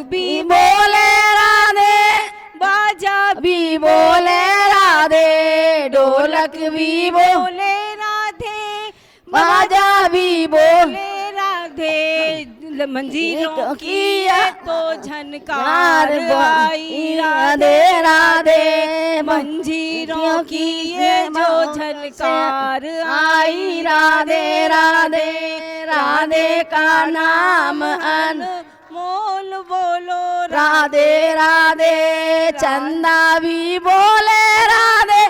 भी बोले राधे, बाजा भी बोले राधे, ढोलक भी बोले राधे, बाजा भी बोले राधे, मंजीरों की है तो झनकार आई राधे राधे, मंजीरों की है जो झनकार आई राधे राधे, राधे का नाम अनमोल बोलो राधे राधे, चंदा भी बोले राधे,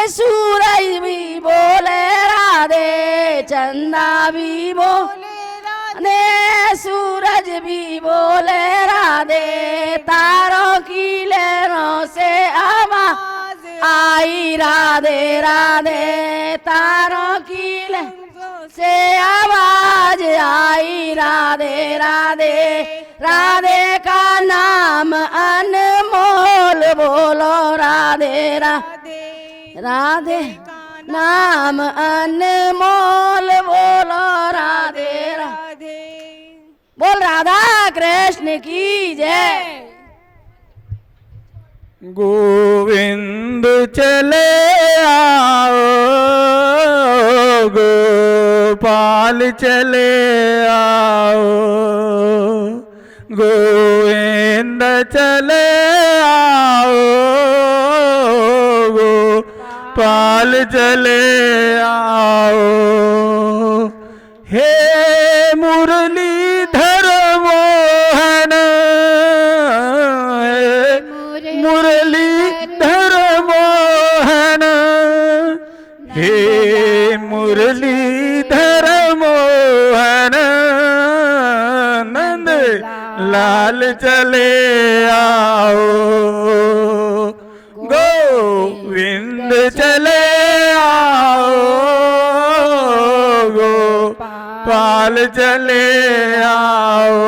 सूरज भी बोले राधे, चंदा भी बोले राधे, सूरज भी बोले राधे, तारों की लहरों से आवाज आई राधे राधे, तारों की लहरों से आवाज आई राधे राधे, राधे का नाम अनमोल बोलो राधे राधे, राधे नाम अनमोल बोलो राधे राधे। बोल राधा कृष्ण की जय। गोविंद चले आओ, गोपाल चले आओ, गोविंद चले आओ, गोपाल चले आओ, हे मुरलीधर मोहन, मुरलीधर मोहन, हे मुरलीधर मोहन, नंद लाल चले आओ, गोविंद चले आओ, गोपाल चले आओ,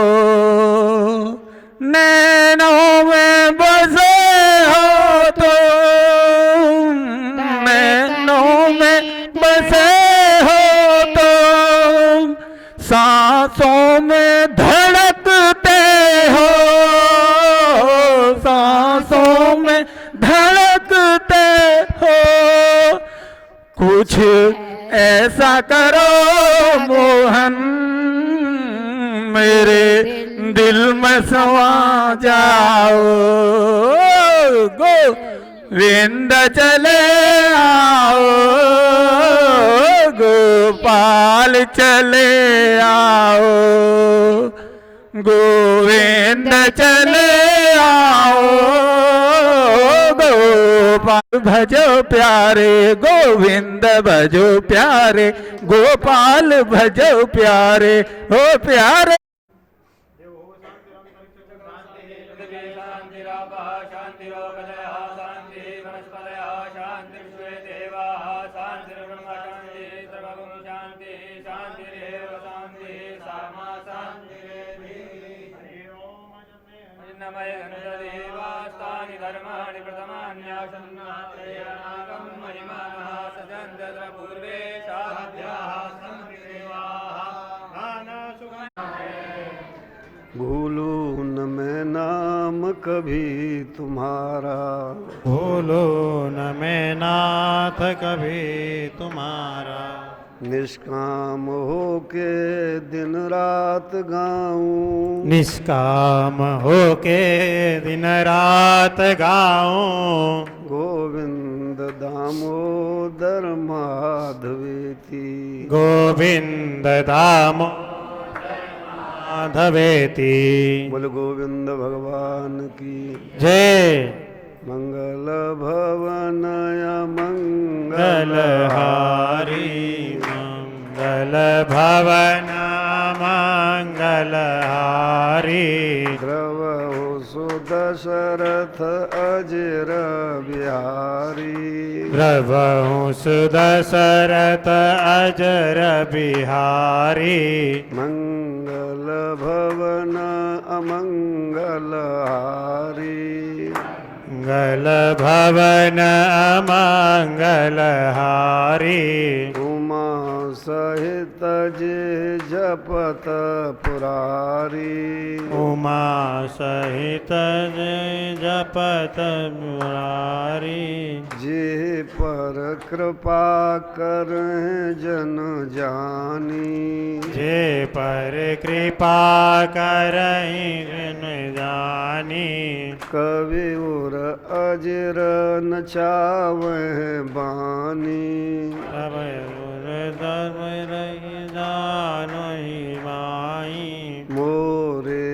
नैनों में बसे हो तो, नैनों में बसे हो तो, सांसों में धड़कते हो, सांसों में धड़कते हो, कुछ ऐसा करो मोहन, मेरे दिल में समा जाओ, गोविंद चले आओ, गोपाल चले आओ, गोविंद चले आओ, गोपाल भजो प्यारे, गोविंद भजो प्यारे, गोपाल भजो प्यारे, हो प्यारे। धर्माणि प्रथमान्यासन्नात्रयानागं महिमानः सजन्तत्र पूर्वे साध्याः भूलो न मैं नाम कभी तुम्हारा, भूलो न मैं नाथ कभी तुम्हारा, निष्काम हो के दिन रात गाऊं, निष्काम हो के दिन रात गाऊं, गोविंद दामोदर माधवेति, गोविंद दामोदर माधवेति। बोल गोविंद भगवान की जय। मंगल भवनय मंगलहारी, मंगल भवन मंगलहारी, द्रवहु सुदशरथ अजर बिहारी, प्रभु सुदशरथ अजर बिहारी, मंगल भवन अमंगलहारी, मंगल भवन अमंगलहारी, उमा सहित जे जपत पुरारी उमा सहित जपत मुरारी जे पर कृपा कर जन जानी जे पर कृपा करहि जन जानी कवि उर अजर न चावह बानी सब दम रही जानहि माई मोरे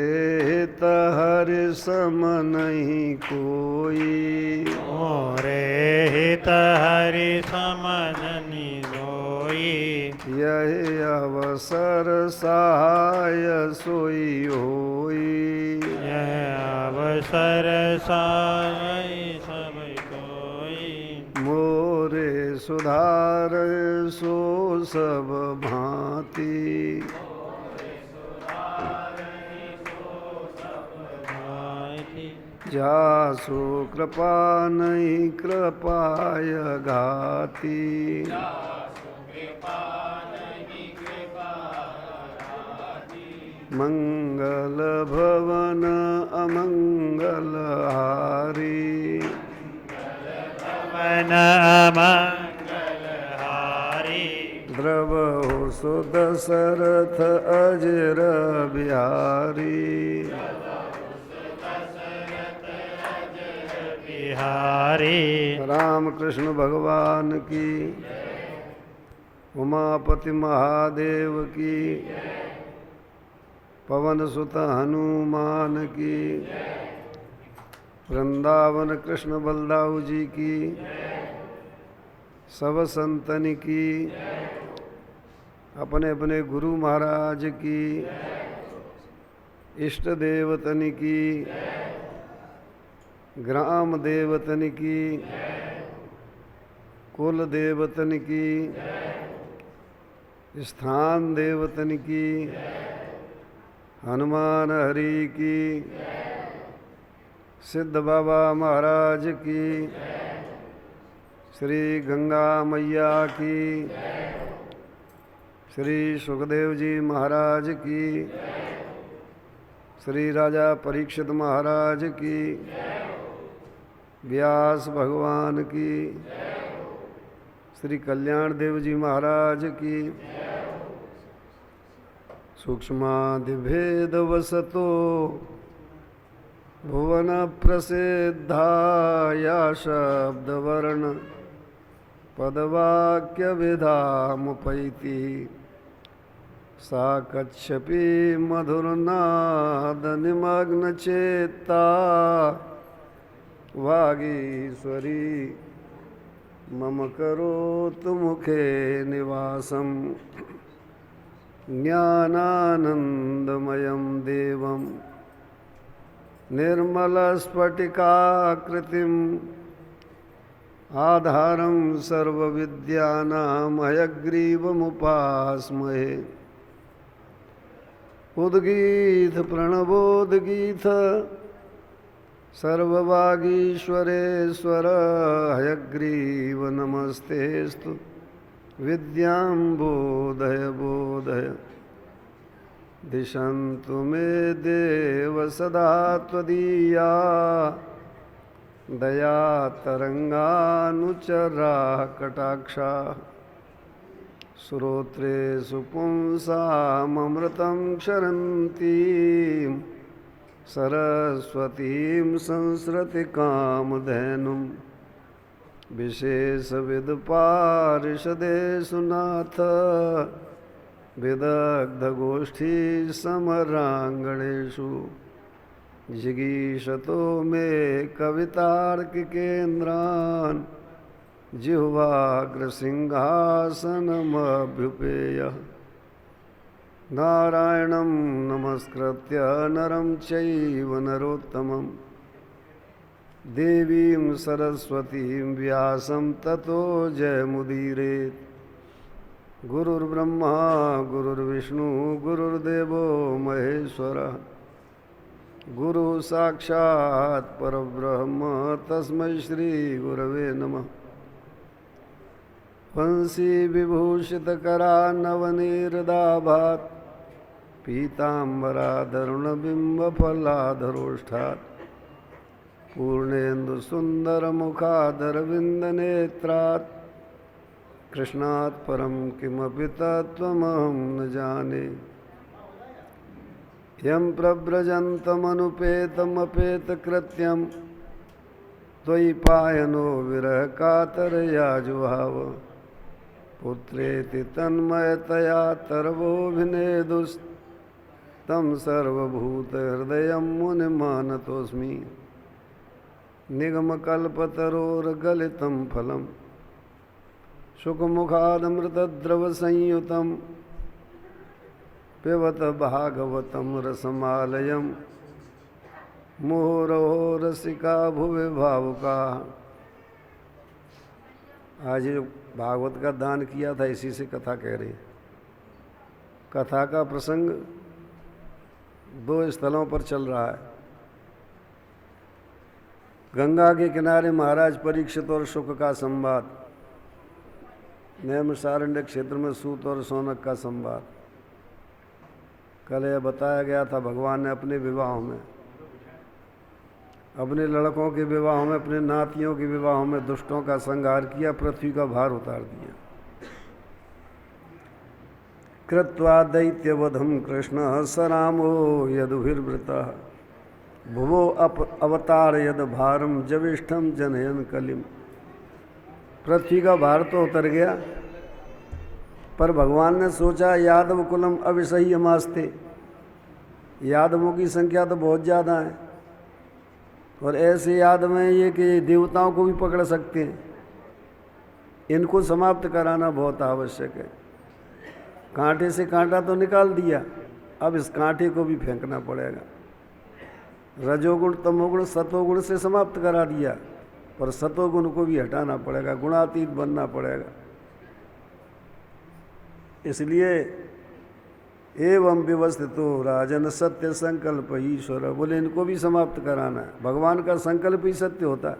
हित हरि सम नहीं कोई मोरे हित हरि समझनि सोई यही अवसर सहाय सोई होई यह अवसर साई सब कोई मोरे सुधार सो सब भांति जासु कृपा नहीं कृपाय घाती मंगल भवन अमंगल हारी मन अमंगल हारी द्रव सुद शरथ अजर बिहारी बिहारी राम कृष्ण भगवान की उमापति महादेव की पवन सुत हनुमान की वृंदावन कृष्ण बलदाऊ जी की सब संतन की अपने अपने गुरु महाराज की इष्ट देवतन की ग्राम देवतन की कुल देवतन की स्थान देवतन की हनुमान हरि की सिद्ध बाबा महाराज की श्री गंगा मैया की श्री सुखदेव जी महाराज की श्री राजा परीक्षित महाराज की व्यास भगवान की श्री कल्याण देव जी महाराज की सूक्ष्मादिभेद वसतो भुवन प्रसिद्धा या शब्द वर्ण पदवाक्य विधामुपैति सा कच्छपि मधुरनाद निमग्न चेता वागीश्वरी मम करोतु मुखे निवासम् ज्ञानानन्दमयं देवं निर्मलस्फटिकाकृतिम् आधारं सर्वविद्यानां हयग्रीवमुपास्महे उद्गीत प्रणवोद्गीत सर्ववागीश्वरेश्वर हयग्रीव नमस्तेस्तु विद्यां बोधय बोधय दिशन्तु मे देव सदा त्वदीया दया तरङ्गानुचराः कटाक्षाः श्रोत्रेषु पुंसाममृतं क्षरन्तीं सरस्वतीं संसृतिकामधेनुं विशेषविदुपारिषदेषु नाथ विदग्धगोष्ठीसमराङ्गणेषु जिगीषतो मे कवितार्किकेन्द्रान् जिह्वाग्रसिंहासनमभ्युपेयः नारायणं नमस्कृत्य नरं चैव नरोत्तमं देवीं सरस्वतीं व्यासं ततो जयमुदीरयेत् गुरुर्ब्रह्मा गुरुर्विष्णु गुरुर्देवो महेश्वरः गुरु साक्षात् परब्रह्म तस्मै श्री गुरवे नमः वंशी विभूषितकरा नवनीरदाभात् पीताम्बराधरुणबिम्बफलाधरोष्ठात् पूर्णेन्दुसुन्दरमुखादरविन्दनेत्रात् कृष्णात् परं किमपि तत्त्वमहं न जाने। यं प्रव्रजन्तमनुपेतमपेतकृत्यं त्वयि पायनो विरहकातरया जुहाव। पुत्रेति तन्मयतया तरवोऽभिनेदुस्तं सर्वभूतहृदयं मुनिमानतोऽस्मि। निगमकल्पतरोर्गलितं फलं शुकमुखादमृतद्रवसंयुतं पिबत भागवतं रसमालयं मुहुरहो रसिका भुवि भावुका। आज जो भागवत का दान किया था इसी से कथा कह रही है। कथा का प्रसंग दो स्थलों पर चल रहा है। गंगा के किनारे महाराज परीक्षित और शुक का संवाद, नैमिषारण्य क्षेत्र में सूत और शौनक का संवाद। कल यह बताया गया था भगवान ने अपने विवाहों में, अपने लड़कों के विवाहों में, अपने नातियों के विवाहों में दुष्टों का संहार किया, पृथ्वी का भार उतार दिया। कृत्वा दैत्यवधम कृष्ण स रामो यदुभिर्वृतः भुवो अवतार यद भारम जविष्ठम जनयन कलिम। पृथ्वी का भार तो उतर गया, पर भगवान ने सोचा यादव कुलम अविसह्यमास्ते, यादवों की संख्या तो बहुत ज़्यादा है और ऐसे यादव हैं ये कि देवताओं को भी पकड़ सकते हैं। इनको समाप्त कराना बहुत आवश्यक है। कांटे से कांटा तो निकाल दिया, अब इस कांटे को भी फेंकना पड़ेगा। रजोगुण तमोगुण सतोगुण से समाप्त करा दिया, पर सतोगुण को भी हटाना पड़ेगा, गुणातीत बनना पड़ेगा। इसलिए एवं व्यवस्थितो राजन सत्य संकल्प ईश्वर, बोले इनको भी समाप्त कराना है। भगवान का संकल्प ही सत्य होता है।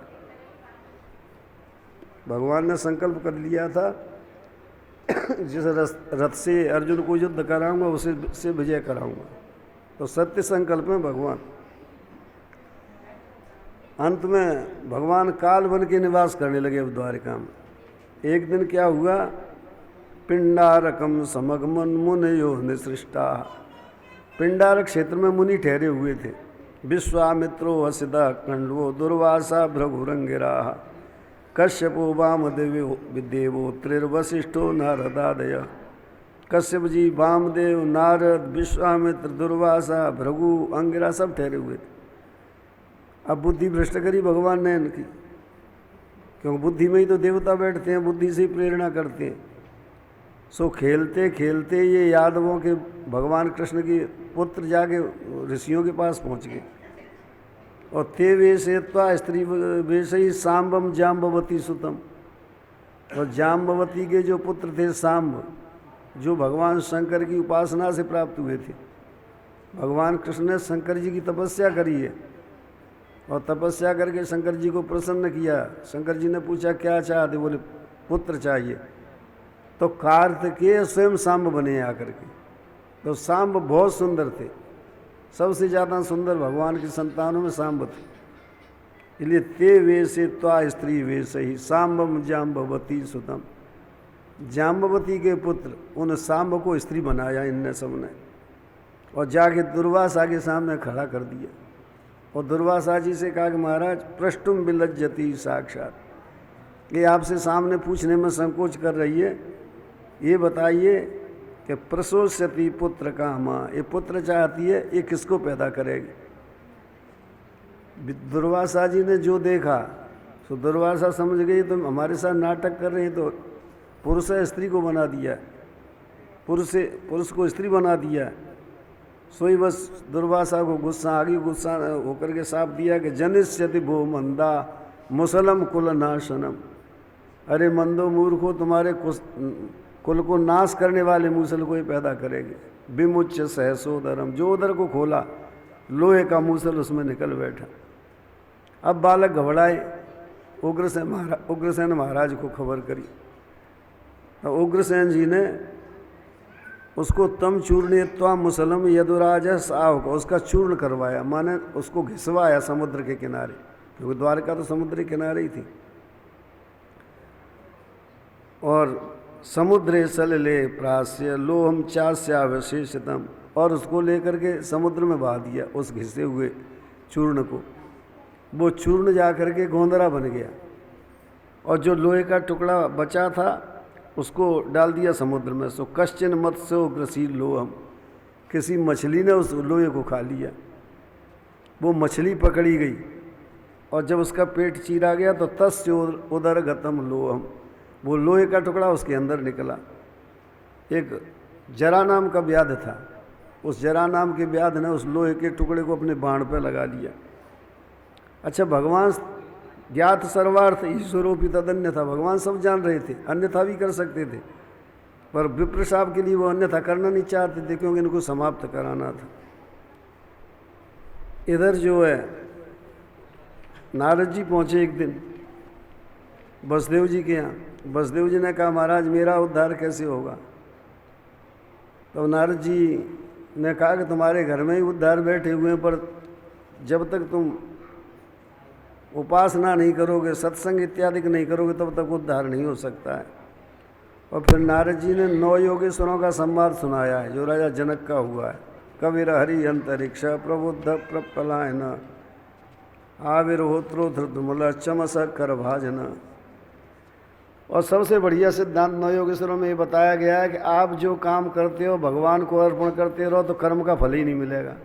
भगवान ने संकल्प कर लिया था जिस रथ से अर्जुन को युद्ध कराऊंगा उसे से विजय कराऊंगा, तो सत्य संकल्प में भगवान। अंत में भगवान काल बन के निवास करने लगे अब द्वारिका में। एक दिन क्या हुआ, पिंडारकम समगमन मुनयो निसृष्टा। पिंडारक क्षेत्र में मुनि ठहरे हुए थे। विश्वामित्रो हसिदा कंडवो दुर्वासा भृगुरंगिरा कश्यपो वामदेवो विदेवो त्रिर्वशिष्ठो नारदादय। कश्यप जी, वामदेव, नारद, विश्वामित्र, दुर्वासा, भृगु, अंगिरा सब ठहरे हुए थे। अब बुद्धि भ्रष्ट करी भगवान ने इनकी, क्योंकि बुद्धि में ही तो देवता बैठते हैं, बुद्धि से ही प्रेरणा करते हैं। सो खेलते खेलते ये यादवों के भगवान कृष्ण के पुत्र जाके ऋषियों के पास पहुंच गए। और ते वेशयत्वा स्त्री वेश ही सांबम जाम्बवती सुतम। और जाम्बवती के जो पुत्र थे सांब, जो भगवान शंकर की उपासना से प्राप्त हुए थे। भगवान कृष्ण ने शंकर जी की तपस्या करी है और तपस्या करके शंकर जी को प्रसन्न किया। शंकर जी ने पूछा क्या चाहते, बोले पुत्र चाहिए। तो कार्तिकेय स्वयं सांब बने आकर के। तो सांब बहुत सुंदर थे, सबसे ज़्यादा सुंदर भगवान की संतानों में सांब थे। इसलिए ते वेशे त्वा स्त्री वेश ही सांबम जाम्बवती सुतम। जाम्बवती के पुत्र उन सांब को स्त्री बनाया इनने सबने, और जाके दुर्वासा के सामने खड़ा कर दिया। और दुर्वासा जी से कहा कि महाराज पृष्ठुम विलज्जति साक्षात, ये आपसे सामने पूछने में संकोच कर रही है। ये बताइए कि प्रसोष्यति पुत्र का माँ, ये पुत्र चाहती है, ये किसको पैदा करेगी। दुर्वासा जी ने जो देखा तो दुर्वासा समझ गई तुम हमारे साथ नाटक कर रहे हैं, तो पुरुष स्त्री को बना दिया, पुरुष को स्त्री बना दिया। सोई बस दुर्वासा को गुस्सा आ गई, गुस्सा होकर के साफ दिया कि जनिष्यति भो मंदा मुसलम कुल नाशनम। अरे मंदो मूर्खो, तुम्हारे कुल को नाश करने वाले मूसल को ही पैदा करेंगे। विमुच्य सहसोदरम, जो उदर को खोला लोहे का मूसल उसमें निकल बैठा। अब बालक घबराए, उग्रसेन महाराज को खबर करी। तो उग्रसेन जी ने उसको तम चूर्णे त्वा मुसलम यदुराज साव को उसका चूर्ण करवाया, माने उसको घिसवाया समुद्र के किनारे, क्योंकि द्वारका तो समुद्र के किनारे ही थी। और समुद्रे सलले प्रास्य लोहम चास्यावशेषतम, और उसको लेकर के समुद्र में बहा दिया उस घिसे हुए चूर्ण को। वो चूर्ण जा कर के गोंदरा बन गया, और जो लोहे का टुकड़ा बचा था उसको डाल दिया समुद्र में। सो कश्चिन मत्स्यो ग्रसील लोहम, किसी मछली ने उस लोहे को खा लिया। वो मछली पकड़ी गई, और जब उसका पेट चीरा गया तो तस्य उदर गतम लोहम, वो लोहे का टुकड़ा उसके अंदर निकला। एक जरा नाम का व्याध था, उस जरा नाम के व्याध ने उस लोहे के टुकड़े को अपने बाण पर लगा लिया। अच्छा, भगवान ज्ञात सर्वार्थ ईश्वरोपि तदन्य था, भगवान सब जान रहे थे, अन्यथा भी कर सकते थे, पर विप्र साहब के लिए वो अन्यथा करना नहीं चाहते थे, क्योंकि इनको समाप्त कराना था। इधर जो है नारद जी पहुँचे एक दिन बसदेव जी के यहाँ। बसदेव जी ने कहा, महाराज मेरा उद्धार कैसे होगा? तो नारद जी ने कहा कि तुम्हारे घर में ही उद्धार बैठे हुए हैं, पर जब तक तुम उपासना नहीं करोगे, सत्संग इत्यादि नहीं करोगे, तब तक उद्धार नहीं हो सकता है। और फिर नारद जी ने 9 योगेश्वरों का संवाद सुनाया है, जो राजा जनक का हुआ है। कविर हरि अंतरिक्ष प्रबुद्ध प्रपलायन आविर्होत्रो धृतमूल चमस कर भाजन। और सबसे बढ़िया सिद्धांत 9 योगेश्वरों में ये बताया गया है कि आप जो काम करते हो भगवान को अर्पण करते रहो, तो कर्म का फल ही नहीं मिलेगा,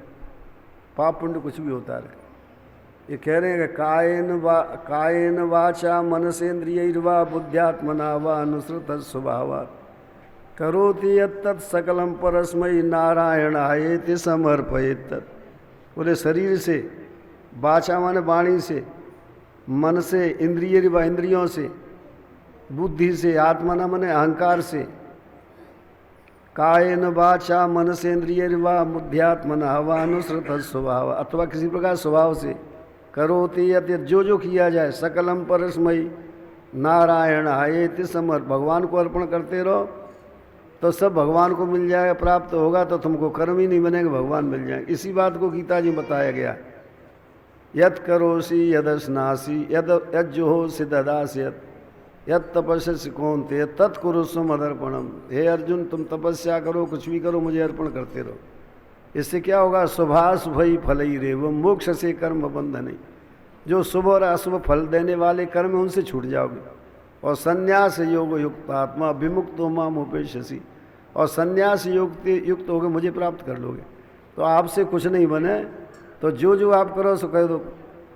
पाप पुण्य कुछ भी होता है। ये कह रहे हैं कि कायेन वाचा मनसेन्द्रियैर्वा बुद्ध्यात्मना वा अनुसृत स्वभावात् करोति यत्तत् सकलम परस्मै नारायणायेति समर्पयेत् तत्। बोले शरीर से, वाचा माने वाणी से, मन से, इंद्रियैर्वा इंद्रियों से, बुद्धि से, आत्मना माने अहंकार से, कायेन वाचा मनसेन्द्रियैर्वा बुद्ध्यात्मना वा अनुसृत स्वभाव, अथवा किसी प्रकार स्वभाव से, करोति यत् जो किया जाए, सकलम परस्मै नारायण आयेति समर्प, भगवान को अर्पण करते रहो तो सब भगवान को मिल जाएगा, प्राप्त होगा। तो तुमको कर्म ही नहीं बनेगा, भगवान मिल जाएंगे। इसी बात को गीता जी बताया गया, यत् करोसि यदश्नासि यज्जुहोसि ददास्यत् यत् तपस्यसि कौन्तेय तत्कुरुष्व मदर्पणम। हे अर्जुन, तुम तपस्या करो, कुछ भी करो, मुझे अर्पण करते रहो। इससे क्या होगा? शुभाशुभई फलई रे वो मोक्ष से कर्म बंध नहीं। जो शुभ और अशुभ फल देने वाले कर्म उनसे छूट जाओगे। और संन्यास योग युक्त आत्मा विमुक्तो माम उपेक्षसि, और संन्यास युक्त होकर मुझे प्राप्त कर लोगे। तो आपसे कुछ नहीं बने, तो जो आप करो सो कह दो,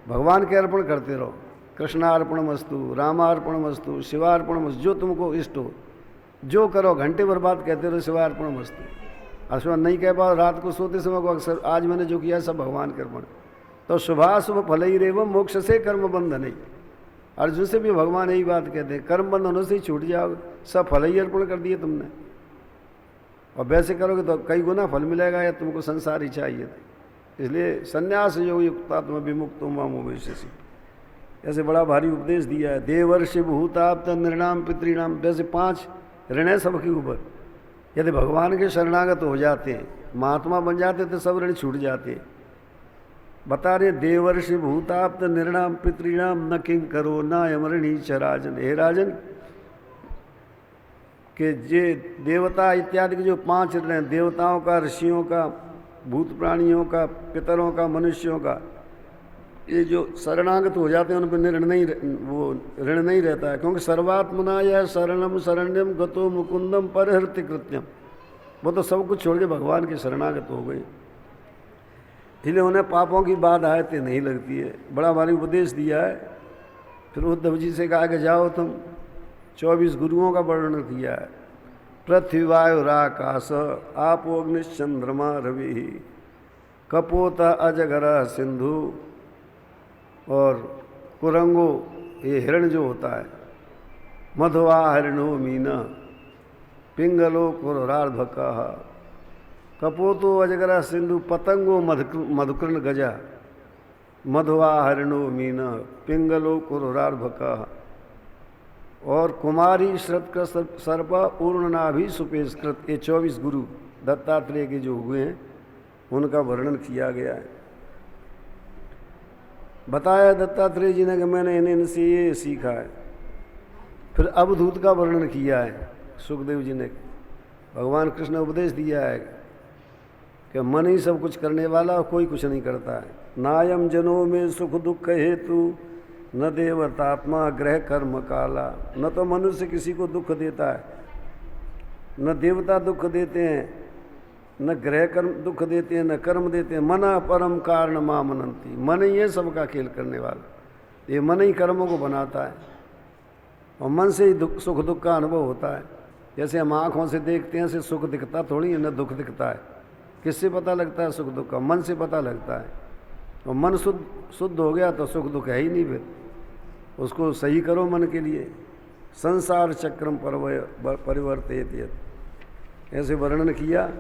भगवान के अर्पण करते रहो। कृष्णार्पण मस्तु, रामार्पण मस्तु, शिवार्पण मस्तु, जो तुमको इष्ट हो जो करो। घंटे भर बात कहते रहो शिवार्पण मस्तु। अश्वन नहीं कह पाओ, रात को सोते समय को अक्सर आज मैंने जो किया सब भगवान के अर्पण। तो शुभाशुभ फल ही रेव मोक्ष से कर्म बंध नहीं। अर्जुन से भी भगवान यही बात कहते हैं, कर्म बंध होने से ही छूट जाओगे, सब फल ही अर्पण कर दिए तुमने। और वैसे करोगे तो कई गुना फल मिलेगा, या तुमको संसार ही चाहिए। इसलिए संन्यास योग युक्तात्म विमुक्तो माम उपेक्षसि, ऐसे बड़ा भारी उपदेश दिया है। देवर्षि भूताप्त नृणाम पितृणाम, वैसे 5 ऋण है सबके ऊपर। यदि भगवान के शरणागत हो जाते हैं, महात्मा बन जाते, तो सब ऋण छूट जाते। बता रहे देवर्षि भूताप्त नृणाम पितृणाम न किं करो न यमरणी च राजन। हे राजन, के जे देवता इत्यादि के जो 5 ऋण हैं, देवताओं का, ऋषियों का, भूत प्राणियों का, पितरों का, मनुष्यों का, ये जो शरणागत हो जाते हैं उन पर ऋण नहीं रहता है। क्योंकि सर्वात्मना यह शरणम शरण्यम गतो मुकुंदम परहृत्य कृत्यम, वो तो सब कुछ छोड़ के भगवान के शरणागत हो गए। इसलिए उन्हें पापों की बात आयतें नहीं लगती है। बड़ा भारी उपदेश दिया है। फिर उद्धव जी से कहा कि जाओ तुम, 24 गुरुओं का वर्णन किया है। पृथ्वी वायु आकाश आपो अग्निश्चंद्रमा रवि कपोत अजगर सिंधु, और कुरंगो ये हिरण जो होता है, मधुआ हरिणो मीना पिंगलो कुरार्धक, कपोतो अजगरा सिंधु पतंगो मधुकृण गजा, मधुआ हरिणो मीना पिंगलो कुरार्धक, और कुमारी श्रत का सर्प पूर्णनाभि सुपेशकृत। ये 24 गुरु दत्तात्रेय के जो हुए हैं उनका वर्णन किया गया है। बताया दत्तात्रेय जी ने कि मैंने इनसे ये सीखा है। फिर अवधूत का वर्णन किया है सुखदेव जी ने। भगवान कृष्ण ने उपदेश दिया है कि मन ही सब कुछ करने वाला, कोई कुछ नहीं करता है। नायम जनों में सुख दुख हेतु न देवतात्मा ग्रह कर्म काला। न तो मनुष्य किसी को दुख देता है, न देवता दुख देते हैं, न ग्रह कर्म दुख देते हैं, न कर्म देते हैं। मना परम कारण मां मनंती। मन ही है सबका खेल करने वाला। ये मन ही कर्मों को बनाता है और मन से ही सुख दुख का अनुभव होता है। जैसे हम आँखों से देखते हैं, से सुख दिखता थोड़ी है, न दुख दिखता है। किससे पता लगता है सुख दुख का? मन से पता लगता है। और मन शुद्ध हो गया तो सुख दुख है ही नहीं। फिर उसको सही करो मन के लिए। संसार चक्रम परिवर्तित, ऐसे वर्णन किया।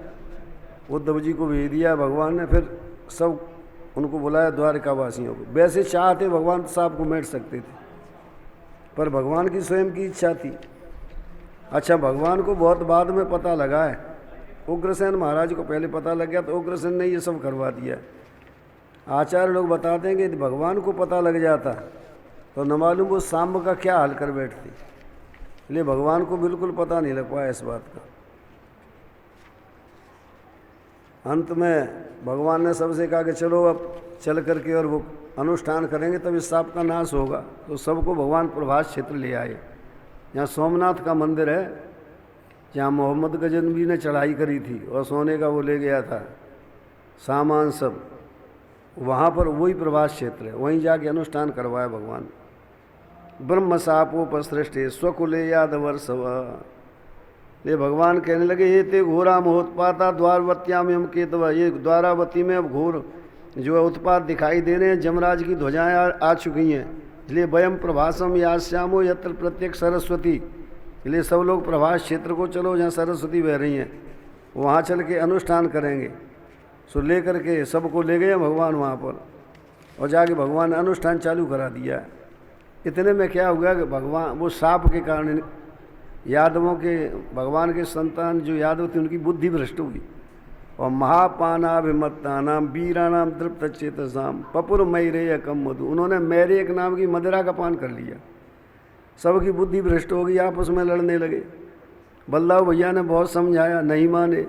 उद्धव जी को भेज दिया भगवान ने। फिर सब उनको बुलाया द्वारका वासियों को। वैसे चाहते भगवान साहब को मेट सकते थे, पर भगवान की स्वयं की इच्छा थी। अच्छा, भगवान को बहुत बाद में पता लगा है। उग्रसेन महाराज को पहले पता लग गया तो उग्रसेन ने ये सब करवा दिया। आचार्य लोग बताते हैं कि यदि भगवान को पता लग जाता तो न मालूम वो सांब का क्या हाल कर बैठती। इसलिए भगवान को बिल्कुल पता नहीं लग पाया इस बात का। अंत में भगवान ने सबसे कहा कि चलो अब चल करके और वो अनुष्ठान करेंगे तब इस सांप का नाश होगा। तो सबको भगवान प्रभास क्षेत्र ले आए। यहाँ सोमनाथ का मंदिर है, जहाँ मोहम्मद गजनवी ने चढ़ाई करी थी और सोने का वो ले गया था सामान सब। वहाँ पर वही प्रभास क्षेत्र है, वहीं जाके अनुष्ठान करवाया भगवान। ब्रह्म सापोपसृष्टे स्वकुले यादवर्षव। ये भगवान कहने लगे ये ते घोरा महोत्पाता द्वारवत्याम यम केतव। ये द्वारावती में अब घोर जो है उत्पात दिखाई दे रहे हैं। जमराज की ध्वजाएँ आ चुकी हैं। इसलिए वयम प्रभासम यास्यामो यत्र प्रत्येक सरस्वती। इसलिए सब लोग प्रभास क्षेत्र को चलो जहाँ सरस्वती बह रही हैं, वहाँ चल के अनुष्ठान करेंगे। सो ले करके सबको ले गए भगवान वहाँ पर और जाके भगवान ने अनुष्ठान चालू करा दिया। इतने में क्या हुआ कि भगवान वो साप के कारण यादवों के, भगवान के संतान जो यादव थे उनकी बुद्धि भ्रष्ट हुई। और महापानाभिमत्तानाम वीराणाम तृप्त चेतसाम पपुर मैरेय कम मधु। उन्होंने मैरेय नाम की मदिरा का पान कर लिया। सबकी बुद्धि भ्रष्ट हो गई, आपस में लड़ने लगे। बल्लाव भैया ने बहुत समझाया, नहीं माने।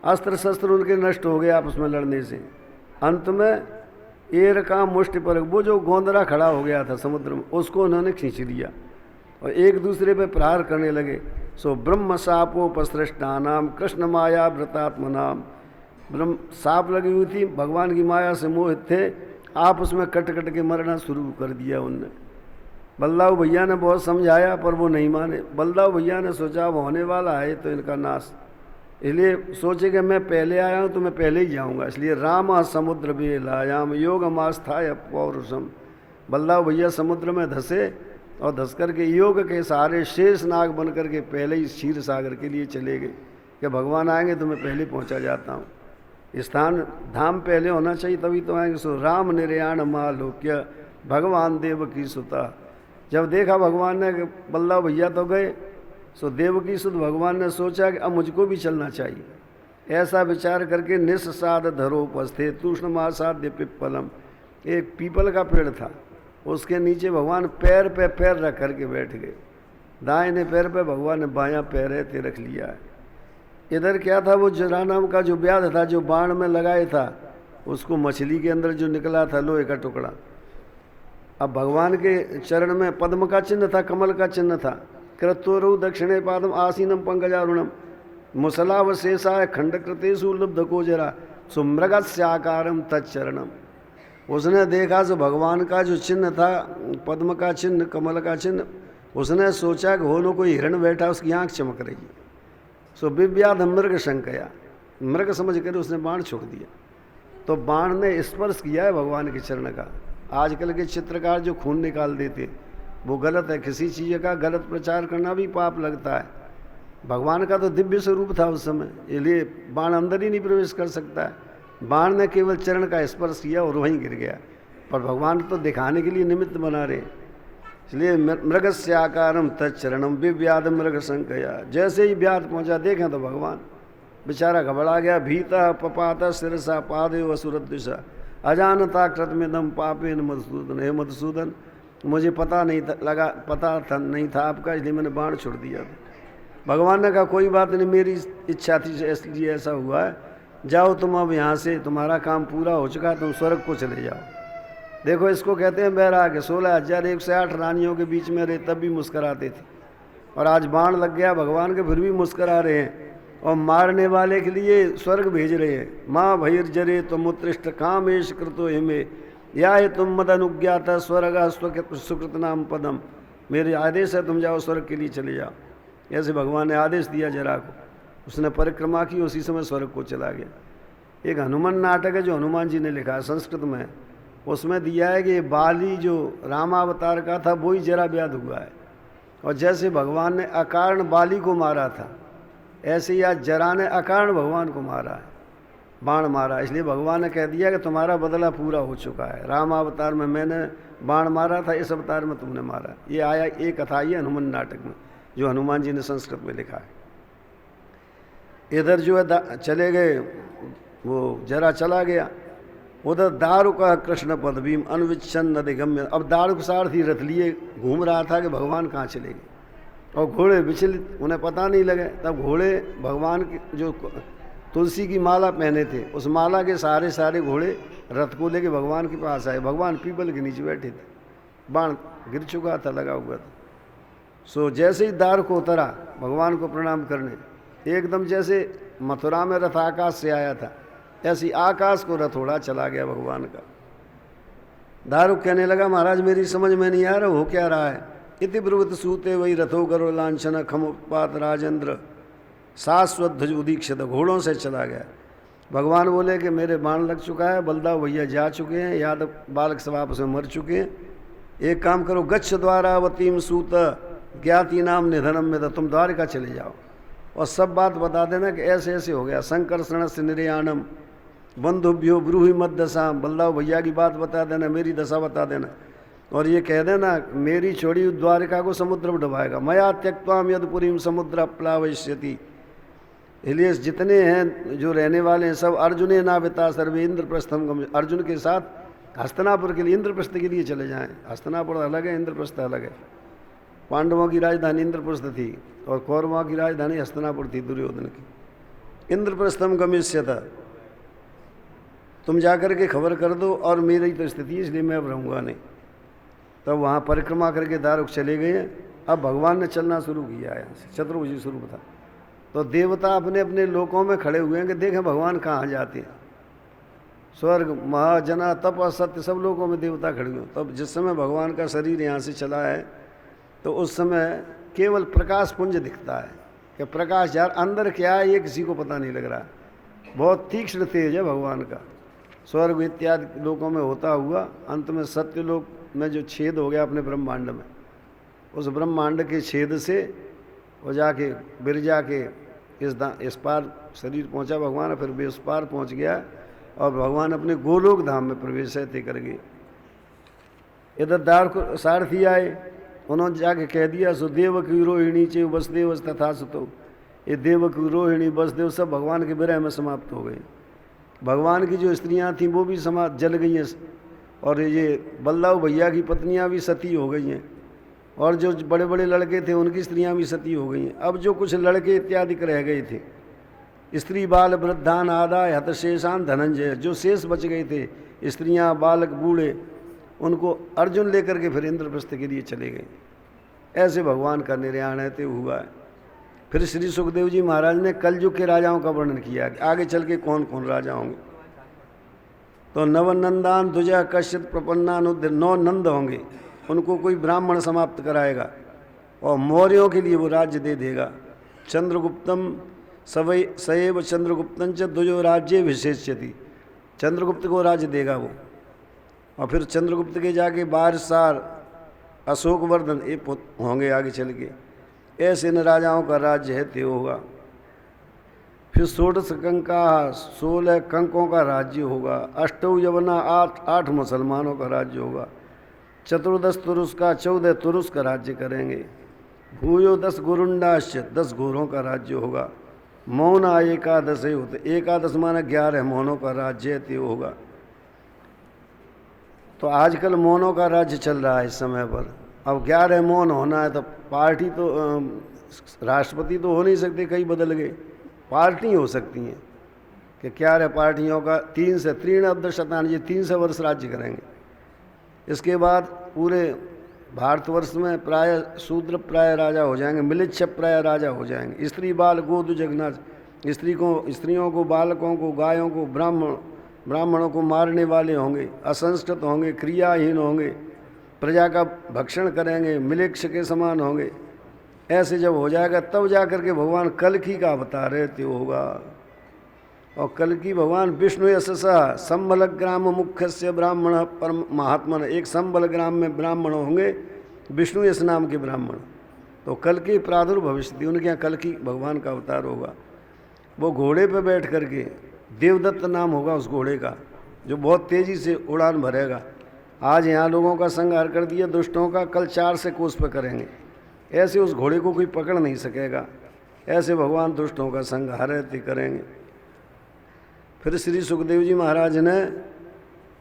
अस्त्र शस्त्र उनके नष्ट हो गए आपस में लड़ने से। अंत में एर का मुष्टि पर वो जो गोंदरा खड़ा हो गया था समुद्र में, उसको उन्होंने खींच लिया और एक दूसरे पे प्रहार करने लगे। सो ब्रह्म सापोपसृष्टा नाम कृष्ण माया व्रतात्मनाम। ब्रह्म साप लगी हुई थी, भगवान की माया से मोहित थे, आपस में कट कट के मरना शुरू कर दिया उनने। बलदाऊ भैया ने बहुत समझाया पर वो नहीं माने। बलदाऊ भैया ने सोचा अब होने वाला है तो इनका नाश, इसलिए सोचे कि मैं पहले आया हूँ तो मैं पहले ही जाऊँगा। इसलिए राम समुद्र बेलायाम योग मास्थाय पौरुषम। बलदाऊ भैया समुद्र में धसे और धस कर के योग के सहारे शेष नाग बन कर के पहले ही क्षीर सागर के लिए चले गए कि भगवान आएंगे तो मैं पहले पहुँचा जाता हूँ। स्थान धाम पहले होना चाहिए तभी तो आएंगे। सो राम निर्याण मालोक्य भगवान देव की सुता। जब देखा भगवान ने बल्ला भैया तो गए, सो देव की सुत भगवान ने सोचा कि अब मुझको भी चलना चाहिए। ऐसा विचार करके निस्साद धरोपस्थे तूष्णमासाद्य पिप्पलम। एक पीपल का पेड़ था, उसके नीचे भगवान पैर पे पैर रख करके बैठ गए। दाहिने पैर पे भगवान ने बायां पैर ऐसे रख लिया है। इधर क्या था, वो जरा नाम का जो व्याध था जो बाण में लगाए था, उसको मछली के अंदर जो निकला था लोहे का टुकड़ा। अब भगवान के चरण में पद्म का चिन्ह था, कमल का चिन्ह था। कृतोरु दक्षिणे पादम आसीनम पंकजारुणम मुसलावशेषाय खंडकृतेषु लुब्ध को जरा सुमृगस्याकारम तच्चरणम। उसने देखा जो भगवान का जो चिन्ह था, पद्म का चिन्ह, कमल का चिन्ह, उसने सोचा कि हो नो कोई हिरण बैठा, उसकी आंख चमक रही है। सो विव्याध मृग शंकया, मृग समझ कर उसने बाण छोड़ दिया। तो बाण ने स्पर्श किया है भगवान के चरण का। आजकल के चित्रकार जो खून निकाल देते वो गलत है। किसी चीज़ का गलत प्रचार करना भी पाप लगता है। भगवान का तो दिव्य स्वरूप था उस समय, इसलिए बाण अंदर ही नहीं प्रवेश कर सकता है। बाण ने केवल चरण का स्पर्श किया और वहीं गिर गया। पर भगवान तो दिखाने के लिए निमित्त बना रहे, इसलिए मृगस्याकारम तच्चरणम विव्याध मृग संकया। जैसे ही व्याध पहुंचा देखें तो भगवान बेचारा घबरा गया। भीता पपाता सिरसा पादेव असुरदिशा अजानता कृतमिदम पापेन मधुसूदन। हे मधुसूदन, मुझे पता नहीं था आपका, इसलिए मैंने बाण छोड़ दिया था। भगवान ने कहा कोई बात नहीं, मेरी इच्छा थी इसलिए ऐसा हुआ है। जाओ तुम अब यहाँ से, तुम्हारा काम पूरा हो चुका है, तुम स्वर्ग को चले जाओ। देखो इसको कहते हैं बैराग्य। 16,108 रानियों के बीच में रहे तब भी मुस्कराते थे, और आज बाण लग गया भगवान के फिर भी मुस्करा रहे हैं, और मारने वाले के लिए स्वर्ग भेज रहे हैं। माँ भैर्जरे तुम उत्कृष्ट कामेश कृतो हिमे या तुम मद अनुज्ञात स्वर्ग सुकृत नाम पदम। मेरे आदेश है तुम जाओ स्वर्ग के लिए चले जाओ। ऐसे भगवान ने आदेश दिया जरा को, उसने परिक्रमा की, उसी समय स्वर्ग को चला गया। एक हनुमान नाटक है जो हनुमान जी ने लिखा है, संस्कृत में। उसमें दिया है कि बाली जो रामावतार का था वही जरा व्याध हुआ है, और जैसे भगवान ने अकारण बाली को मारा था, ऐसे ही आज जरा ने अकारण भगवान को मारा है, बाण मारा। इसलिए भगवान ने कह दिया कि तुम्हारा बदला पूरा हो चुका है। राम अवतार में मैंने बाण मारा था, इस अवतार में तुमने मारा। ये आया, एक कथा ही है हनुमान नाटक में जो हनुमान जी ने संस्कृत में लिखा है। इधर जो है चले गए, वो जरा चला गया। उधर दारुक कृष्ण पद भीम अनुविच्छन अधिगम्य। अब दारुक सारथी रथ लिए घूम रहा था कि भगवान कहाँ चले गए, और घोड़े विचलित, उन्हें पता नहीं लगे। तब घोड़े भगवान की जो तुलसी की माला पहने थे, उस माला के सारे घोड़े रथ को लेके भगवान के पास आए। भगवान पीपल के नीचे बैठे थे, बाण गिर चुका था, लगा हुआ था। सो जैसे ही दार को उतरा भगवान को प्रणाम करने, एकदम जैसे मथुरा में रथ आकाश से आया था, ऐसी आकाश को रथ उड़ा चला गया भगवान का। दारुक कहने लगा महाराज मेरी समझ में नहीं आ रहा हो क्या रहा है। इति ब्रुवत सूते वही रथो करो लांछन खमुत्पात राजेंद्र शाश्वत ध्वज उदीक्षित। घोड़ों से चला गया। भगवान बोले कि मेरे बाण लग चुका है, बलदाव भैया जा चुके हैं, यादव बालक सब आपस में मर चुके हैं। एक काम करो, गच्छ द्वारावतीम सूत ज्ञाति नाम निधनम में, तुम द्वारिका चले जाओ और सब बात बता देना कि ऐसे ऐसे हो गया। संकर्षण से निर्याणम बंधुभ्यो ब्रूहि मत दशा, बलदाव भैया की बात बता देना, मेरी दशा बता देना, और ये कह देना मेरी छोड़ी द्वारिका को समुद्र में डुबाएगा। मया त्यक्त्वाम यदपुरीम समुद्र अप्लावयिष्यति। इसलिए जितने हैं जो रहने वाले हैं सब अर्जुने नाविता सर्वे इंद्रप्रस्थम गम, अर्जुन के साथ हस्तिनापुर के लिए, इंद्रप्रस्थ के लिए चले जाएं। हस्तिनापुर अलग है, इंद्रप्रस्थ अलग है। पांडवों की राजधानी इंद्रप्रस्थ थी और कौरवों की राजधानी हस्तिनापुर थी दुर्योधन की। इंद्रप्रस्थम गमिष्यत, तुम जाकर के खबर कर दो, और मेरी तो स्थिति इसलिए मैं अब रहूँगा नहीं। तब वहाँ परिक्रमा करके दारुक चले गए। अब भगवान ने चलना शुरू किया है, यहाँ से चतुर्भुजी स्वरूप था। तो देवता अपने अपने लोकों में खड़े हुए हैं कि देखें भगवान कहाँ जाते हैं। स्वर्ग महाजना तप असत्य सब लोगों में देवता खड़े हुए। तब जिस समय भगवान का शरीर यहाँ से चला है तो उस समय केवल प्रकाश पुंज दिखता है कि प्रकाश यार अंदर क्या है ये किसी को पता नहीं लग रहा। बहुत तीक्ष्ण तेज है भगवान का। स्वर्ग इत्यादि लोकों में होता हुआ अंत में सत्य लोक में जो छेद हो गया अपने ब्रह्मांड में, उस ब्रह्मांड के छेद से वो जाके बिरजा के इस पार शरीर पहुंचा भगवान, फिर भी उस पार पहुंच गया और भगवान अपने गोलोक धाम में प्रवेश है कर गए। इधर दार को सारथी आए, उन्होंने जाके कह दिया सो देव की रोहिणी चे वसुदेव तथा सुतो। ये देव की रोहिणी वसुदेव सब भगवान के विरह में समाप्त हो गए। भगवान की जो स्त्रियां थीं वो भी जल गई हैं, और ये बलदाव भैया की पत्नियां भी सती हो गई हैं, और जो बड़े बड़े लड़के थे उनकी स्त्रियां भी सती हो गई हैं। अब जो कुछ लड़के इत्यादि रह गए थे, स्त्री बाल वृद्धान आदाय हतशेषान धनंजय, जो शेष बच गए थे स्त्रियां बालक बूढ़े, उनको अर्जुन लेकर के फिर इंद्रप्रस्थ के लिए चले गए। ऐसे भगवान का निर्याण है तो हुआ है। फिर श्री सुखदेव जी महाराज ने कलयुग के राजाओं का वर्णन किया कि आगे चल के कौन कौन राजा होंगे। तो नवनंदान दुजा कश्यप प्रपन्नानुद्ध 9 नंद होंगे, उनको कोई ब्राह्मण समाप्त कराएगा और मौर्यों के लिए वो राज्य दे देगा। चंद्रगुप्तम सएव चंद्रगुप्तन च दुजो राज्य विशेष्यति, चंद्रगुप्त को राज्य देगा वो। और फिर चंद्रगुप्त के जाके बारसार अशोकवर्धन ये होंगे आगे चल के। ऐसे इन राजाओं का राज्य है त्यो होगा। फिर 16 कंका 16 कंकों का राज्य होगा। 8 यवना 8 मुसलमानों का राज्य होगा। 14 तुरुस का 14 तुरुस का राज्य करेंगे। भूयो 10 गुरुंडाश्च 10 घोरों का राज्य होगा। मौन एकादश होते, एकादश माने 11 मौनों का राज्य ते होगा। तो आजकल मौनों का राज्य चल रहा है इस समय पर। अब 11 मौन होना है तो पार्टी तो राष्ट्रपति तो हो नहीं सकते, कई बदल गए, पार्टी हो सकती हैं कि 11 पार्टियों का 3 से 3 अब्द शतान, ये 300 वर्ष राज्य करेंगे। इसके बाद पूरे भारतवर्ष में प्राय शूद्र प्राय राजा हो जाएंगे, मिलिच्छ प्राय राजा हो जाएंगे। स्त्री बाल गोद जगना, स्त्रियों को, बालकों को, गायों को, ब्राह्मणों को मारने वाले होंगे, असंस्कृत होंगे, क्रियाहीन होंगे, प्रजा का भक्षण करेंगे, मिलिक्ष के समान होंगे। ऐसे जब हो जाएगा तब जा कर के भगवान कल्कि का अवतार रहते होगा। और कल्कि भगवान विष्णु यशसा संबल ग्राम मुख्य से ब्राह्मण परम महात्मन, एक संबल ग्राम में ब्राह्मण होंगे, विष्णु यश नाम के ब्राह्मण। तो कल्कि प्रादुर्भव भविष्य, उनके यहाँ कल्कि भगवान का अवतार होगा। वो घोड़े पे बैठ करके, देवदत्त नाम होगा उस घोड़े का, जो बहुत तेज़ी से उड़ान भरेगा। आज यहाँ लोगों का संहार कर दिया दुष्टों का, कल 4 से कोस पे करेंगे। ऐसे उस घोड़े को कोई पकड़ नहीं सकेगा। ऐसे भगवान दुष्टों का संहार करेंगे। फिर श्री सुखदेव जी महाराज ने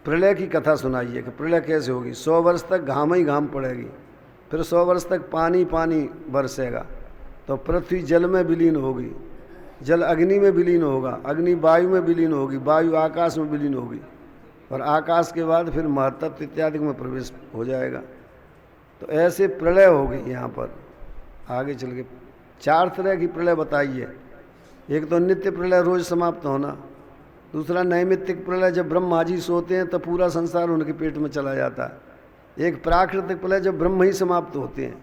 प्रलय की कथा सुनाई है कि प्रलय कैसे होगी। 100 वर्ष तक घाम ही घाम पड़ेगी, फिर 100 वर्ष तक पानी पानी बरसेगा, तो पृथ्वी जल में विलीन होगी, जल अग्नि में विलीन होगा, अग्नि वायु में विलीन होगी, वायु आकाश में विलीन होगी, और आकाश के बाद फिर महतत्व इत्यादि में प्रवेश हो जाएगा। तो ऐसे प्रलय होगी यहाँ पर आगे चल के। 4 तरह की प्रलय बताई है। एक तो नित्य प्रलय, रोज समाप्त होना। दूसरा नैमित्तिक प्रलय, जब ब्रह्मा जी सोते हैं तो पूरा संसार उनके पेट में चला जाता है। एक प्राकृतिक प्रलय, जब ब्रह्म ही समाप्त होते हैं।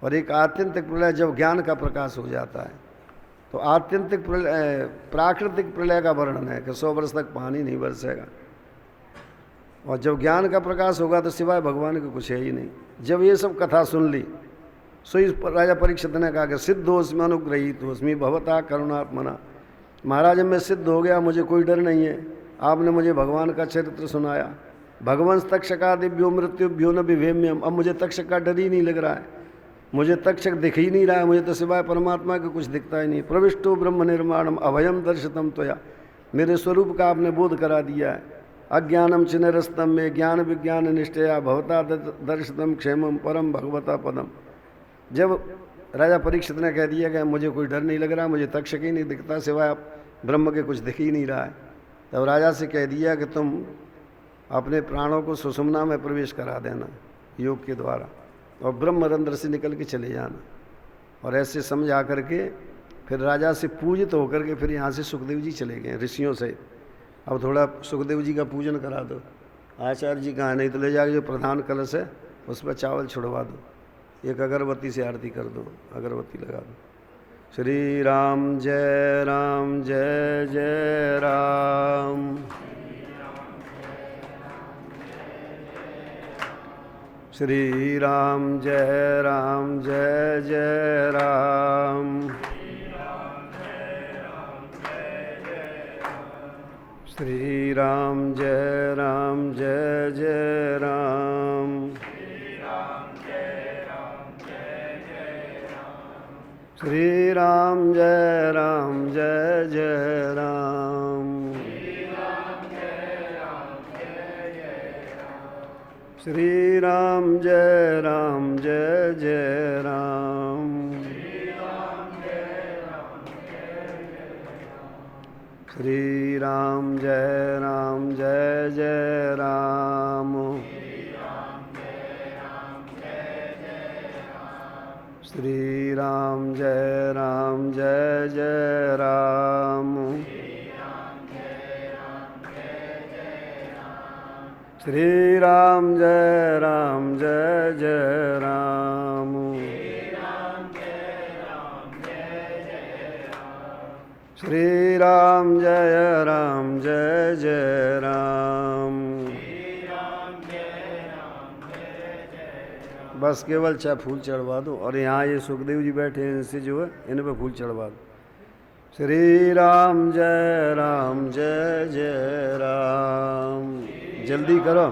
और एक आत्यंतिक प्रलय, जब ज्ञान का प्रकाश हो जाता है। तो आत्यंतिक प्रलय, प्राकृतिक प्रलय का वर्णन है कि 100 वर्ष तक पानी नहीं बरसेगा। और जब ज्ञान का प्रकाश होगा तो सिवाय भगवान के कुछ है ही नहीं। जब ये सब कथा सुन ली, सो इस राजा परीक्षित ने कहा कि सिद्धोस्मि अनुग्रहीत होस्मि भवता करुणात्मना। महाराज मैं सिद्ध हो गया, मुझे कोई डर नहीं है। आपने मुझे भगवान का चरित्र सुनाया। भगवंश तक्षका दिव्यो मृत्युभ्यो न विभेम्यम। अब मुझे तक्षक का डर ही नहीं लग रहा है, मुझे तक्षक दिख ही नहीं रहा है, मुझे तो सिवाय परमात्मा के कुछ दिखता ही नहीं। प्रविष्टो ब्रह्म निर्माणम अभयम दर्शितम त्वया। मेरे स्वरूप का आपने बोध करा दिया है। अज्ञानम चिनरस्तम में ज्ञान विज्ञान निष्ठया भवता दर्शितम क्षेमम परम भगवता पदम। जब राजा परीक्षित ने कह दिया कि मुझे कोई डर नहीं लग रहा, मुझे तक्षक ही नहीं दिखता, सिवाय ब्रह्म के कुछ दिख ही नहीं रहा है, तब राजा से कह दिया कि तुम अपने प्राणों को सुषुम्ना में प्रवेश करा देना योग के द्वारा, और ब्रह्मरंध्र से निकल के चले जाना। और ऐसे समझा करके फिर राजा से पूजित होकर के फिर यहाँ से सुखदेव जी चले गए ऋषियों से। अब थोड़ा सुखदेव जी का पूजन करा दो। आचार्य जी कहाँ, नहीं तो ले जाके जो प्रधान कलश है उस पर चावल छुड़वा दो, एक अगरबत्ती से आरती कर दो, अगरबत्ती लगा दो। श्री राम जय राम जय जय राम। श्री राम जय राम जय जय राम। श्री राम जय राम जय जय राम। श्री राम जय राम जय जय राम। श्री राम जय राम जय जय राम। श्री राम जय राम जय जय राम। श्री राम जय राम जय जय राम। श्री राम जय राम जय जय राम। श्री राम जय राम जय जय राम। बस केवल 6 फूल चढ़वा दो, और यहाँ ये सुखदेव जी बैठे हैं, इनसे जो है इन पे फूल चढ़वा दो। श्री राम जय जय राम। जल्दी करो।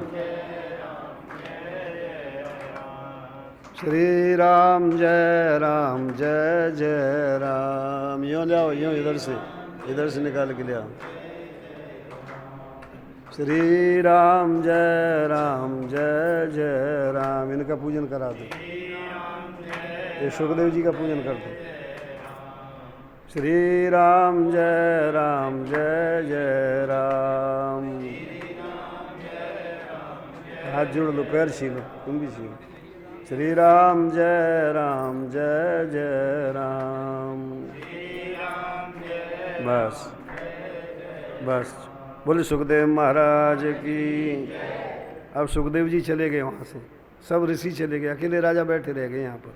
श्री राम जय राम। यूँ ले आओ, यूँ इधर से निकाल के ले आओ। श्री राम जय राम। इनका पूजन करा दो, ये सुखदेव जी का पूजन कर दो। श्री राम जय राम। हाथ जोड़ लो, पैर छीलो, तुम भी छीलो। श्री राम जय राम। बस बोले सुखदेव महाराज की। अब सुखदेव जी चले गए वहाँ से, सब ऋषि चले गए, अकेले राजा बैठे रह गए यहाँ पर।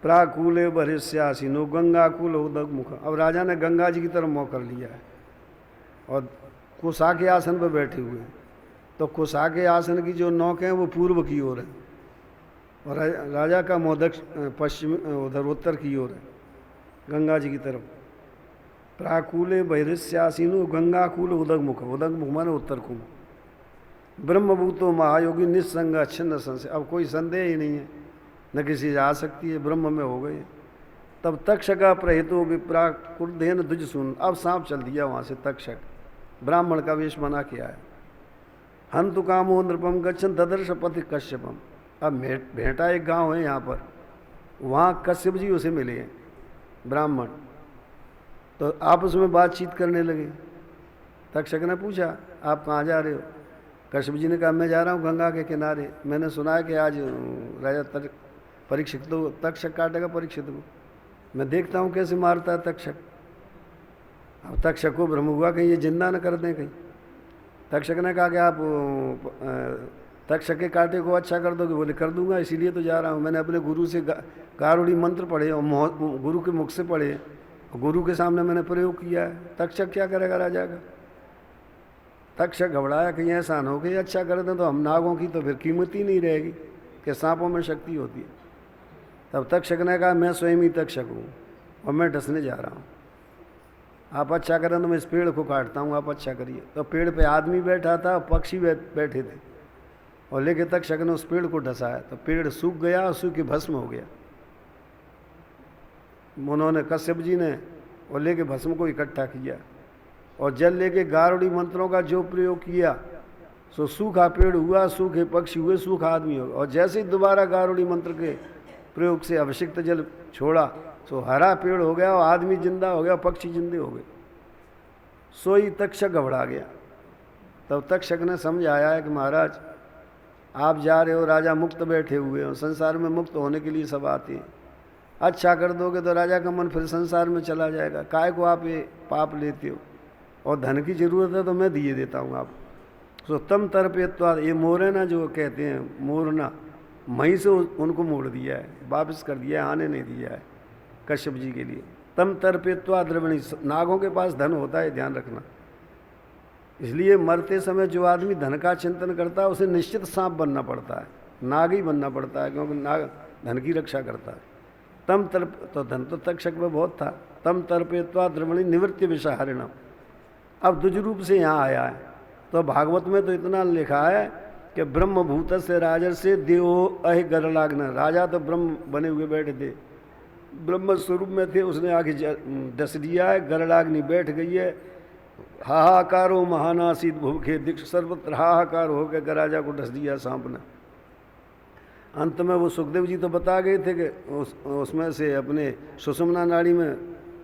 प्राकूले भरिष्यासीनो गंगाकुल उदक मुख। अब राजा ने गंगा जी की तरफ मुँह कर लिया है और कुशा के आसन पर बैठे हुए हैं। तो कुशा के आसन की जो नौक हैं वो पूर्व की ओर है और राजा का मुँह पश्चिम उधर उत्तर की ओर है, गंगा जी की तरफ। प्राकूले भैरस्यासीनो गंगाकुल उदक मुख माने उत्तर कुंभ। ब्रह्मभूतो महायोगी निस्संग अच्छिन्न संशय। अब कोई संदेह ही नहीं है, न किसी से आ सकती है, ब्रह्म में हो गए। तब तक्षका प्रहितो विप्रा कुर्धेन दुज सुन। अब सांप चल दिया वहाँ से तक्षक, ब्राह्मण का वेश बना के आया। हंतु कामो नृपम गच्छन ददर्श पति कश्यपम। अब भेंटा एक गांव है यहाँ पर, वहाँ कश्यप जी उसे मिले हैं ब्राह्मण। तो आपस में बातचीत करने लगे। तक्षक ने पूछा आप कहाँ जा रहे हो? कश्यप जी ने कहा मैं जा रहा हूँ गंगा के किनारे। मैंने सुना है कि आज राजा परीक्षित तो तक्षक काटेगा परीक्षित को। मैं देखता हूँ कैसे मारता है तक्षक। अब तक्षक को भ्रम हुआ कहीं ये जिंदा न कर दें कहीं। तक्षक ने कहा कि आप तक्षक के कांटे को अच्छा कर दोगे? बोले कर दूंगा, इसीलिए तो जा रहा हूँ। मैंने अपने गुरु से गारुड़ी मंत्र पढ़े और गुरु के मुख से पढ़े, गुरु के सामने मैंने प्रयोग किया है। तक्षक क्या करेगा राजा का? तक्षक घबराया कहीं ऐसा न हो कि अच्छा कर दें तो हम नागों की तो फिर कीमत ही नहीं रहेगी कि सांपों में शक्ति होती है। तब तक्षक ने कहा मैं स्वयं ही तक्षक हूँ और मैं डसने जा रहा हूँ। आप अच्छा करें तो मैं इस पेड़ को काटता हूँ, आप अच्छा करिए। तो पेड़ पे आदमी बैठा था, पक्षी बैठे थे और लेके तक्षक ने उस पेड़ को डसाया तो पेड़ सूख गया और सूख के भस्म हो गया। उन्होंने कश्यप जी ने और लेके भस्म को इकट्ठा किया और जल लेके गारुड़ी मंत्रों का जो प्रयोग किया सो सूखा पेड़ हुआ, सूखे पक्षी हुए, सूखा आदमी हो गया। और जैसे ही दोबारा गारुड़ी मंत्र के प्रयोग से अभिषिक्त जल छोड़ा सो हरा पेड़ हो गया और आदमी जिंदा हो गया, पक्षी जिंदे हो गए। सोई तक्षक घबरा गया। तब तक्षक ने समझाया है कि महाराज आप जा रहे हो, राजा मुक्त बैठे हुए हो, संसार में मुक्त होने के लिए सब आते हैं। अच्छा कर दोगे तो राजा का मन फिर संसार में चला जाएगा, काय को आप ये पाप लेते हो? और धन की जरूरत है तो मैं दिए देता हूँ आप। सो तम तर्पेत्वाद, ये मोर है ना जो कहते हैं मोरना, मही से उनको मोड़ दिया है, वापस कर दिया है, आने नहीं दिया है कश्यप जी के लिए। तम तर्पेत्वा द्रवणी, नागों के पास धन होता है, ध्यान रखना। इसलिए मरते समय जो आदमी धन का चिंतन करता है उसे निश्चित सांप बनना पड़ता है, नाग ही बनना पड़ता है, क्योंकि नाग धन की रक्षा करता है। तम तर्प, तो धन तो तक्षक में बहुत था। तम तर्पेत्वा द्रवणी निवृत्ति विषहरिणम। अब द्विज रूप से यहाँ आया है। तो भागवत में तो इतना लिखा है कि ब्रह्मभूत से राजर से देवो अहि गरलाग्न। राजा तो ब्रह्म बने हुए बैठे थे, ब्रह्म स्वरूप में थे, उसने आगे डस दिया है, गरलाग्नि बैठ गई है। हाहाकारो महानासित भूखे दीक्ष, सर्वत्र हाहाकार हो गया, राजा को डस दिया सांप ने। अंत में वो सुखदेव जी तो बता गए थे कि उसमें से अपने सुषुम्ना नाड़ी में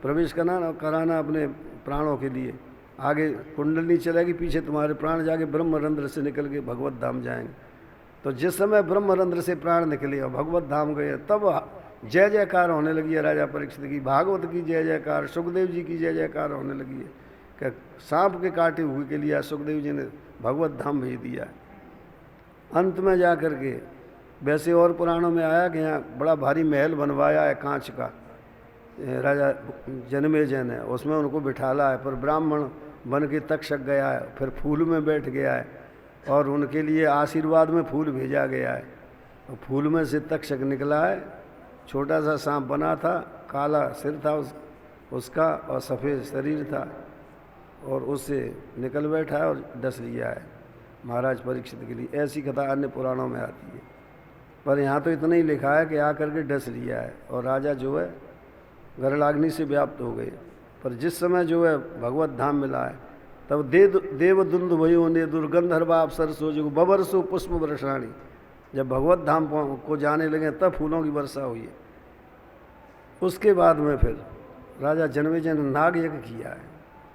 प्रवेश कराना अपने प्राणों के लिए। आगे कुंडली चलेगी, पीछे तुम्हारे प्राण जाके ब्रह्मरंध्र से निकल के भगवत धाम जाएंगे। तो जिस समय ब्रह्मरंध्र से प्राण निकले और भगवत धाम गए, तब जय जयकार होने लगी है राजा परीक्षित की, भागवत की जय जयकार, सुखदेव जी की जय जयकार होने लगी है कि सांप के काटे हुए के लिए सुखदेव जी ने भगवत धाम भेज दिया। अंत में जा कर के वैसे और पुराणों में आया कि यहाँ बड़ा भारी महल बनवाया है कांच का राजा जन्मेजय ने, उसमें उनको बिठाला है। पर ब्राह्मण बन के तक्षक गया है, फिर फूल में बैठ गया है और उनके लिए आशीर्वाद में फूल भेजा गया है। और फूल में से तक्षक निकला है, छोटा सा सांप बना था, काला सिर था उसका और सफ़ेद शरीर था, और उससे निकल बैठा है और डस लिया है महाराज परीक्षित के लिए। ऐसी कथा अन्य पुराणों में आती है। पर यहाँ तो इतना ही लिखा है कि आकर के डस लिया है और राजा जो है गरुड़ाग्नि से व्याप्त हो गए। पर जिस समय जो है भगवत धाम मिला है तब देवदुंद भयो ने दुर्गंधर्वा सरसो जो बबरसो पुष्प वर्षाणी, जब भगवत धाम को जाने लगे तब फूलों की वर्षा हुई है। उसके बाद में फिर राजा जनमेजय ने नाग यज्ञ किया है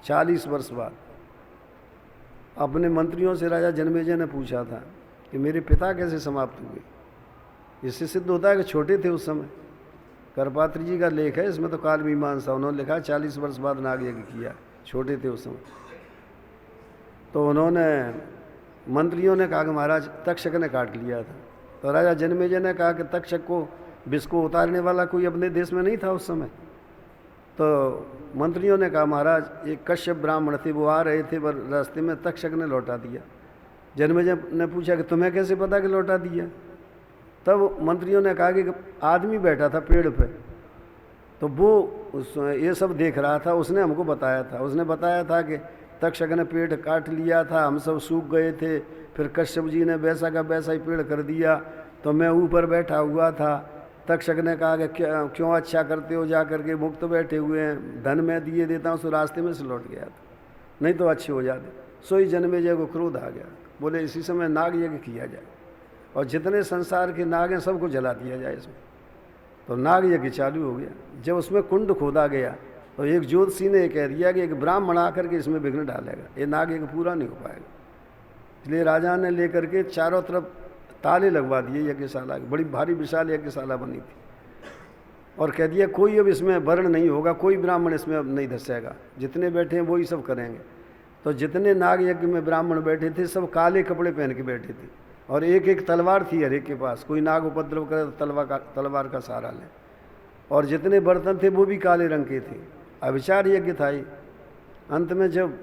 40 वर्ष बाद। अपने मंत्रियों से राजा जनमेजय ने पूछा था कि मेरे पिता कैसे समाप्त हुए। इससे सिद्ध होता है कि छोटे थे उस समय। करपात्री जी का लेख है, इसमें तो काल मीमांसा उन्होंने लिखा 40 वर्ष बाद नाग यज्ञ किया, छोटे थे उस समय। तो उन्होंने मंत्रियों ने कहा कि महाराज तक्षक ने काट लिया था। तो राजा जनमेजय ने कहा कि तक्षक को विष को उतारने वाला कोई अपने देश में नहीं था उस समय। तो मंत्रियों ने कहा महाराज एक कश्यप ब्राह्मण थे, वो आ रहे थे पर रास्ते में तक्षक ने लौटा दिया। जनमेजय ने पूछा कि तुम्हें कैसे पता कि लौटा दिया। तब मंत्रियों ने कहा कि आदमी बैठा था पेड़ पे, तो वो ये सब देख रहा था, उसने हमको बताया था। उसने बताया था कि तक्षक ने पेड़ काट लिया था, हम सब सूख गए थे, फिर कश्यप जी ने वैसा का वैसा ही पेड़ कर दिया, तो मैं ऊपर बैठा हुआ था। तक्षक ने कहा कि क्यों अच्छा करते हो, जा करके मुक्त बैठे हुए हैं, धन मैं दिए देता हूँ। सो रास्ते में से लौट गया था, नहीं तो अच्छे हो जाते। सोई जनमेजय को क्रोध आ गया, बोले इसी समय नाग यज्ञ किया जाए और जितने संसार के नाग हैं सबको जला दिया जाए इसमें। तो नाग यज्ञ चालू हो गया। जब उसमें कुंड खोदा गया तो एक ज्योतिषी ने कह दिया कि एक ब्राह्मण आकर के इसमें विघ्न डालेगा, ये नाग यज्ञ पूरा नहीं हो पाएगा। इसलिए राजा ने लेकर के चारों तरफ ताले लगवा दिए यज्ञशाला की, बड़ी भारी विशाल यज्ञशाला बनी थी, और कह दिया कोई अब इसमें वर्ण नहीं होगा, कोई ब्राह्मण इसमें अब नहीं धसेगा, जितने बैठे हैं वही सब करेंगे। तो जितने नाग यज्ञ में ब्राह्मण बैठे थे सब काले कपड़े पहन के बैठे थे, और एक एक तलवार थी हर एक के पास। कोई नाग उपद्रव करे तो तलवार का सहारा लें, और जितने बर्तन थे वो भी काले रंग के थे। अविचार यज्ञ था ही। अंत में जब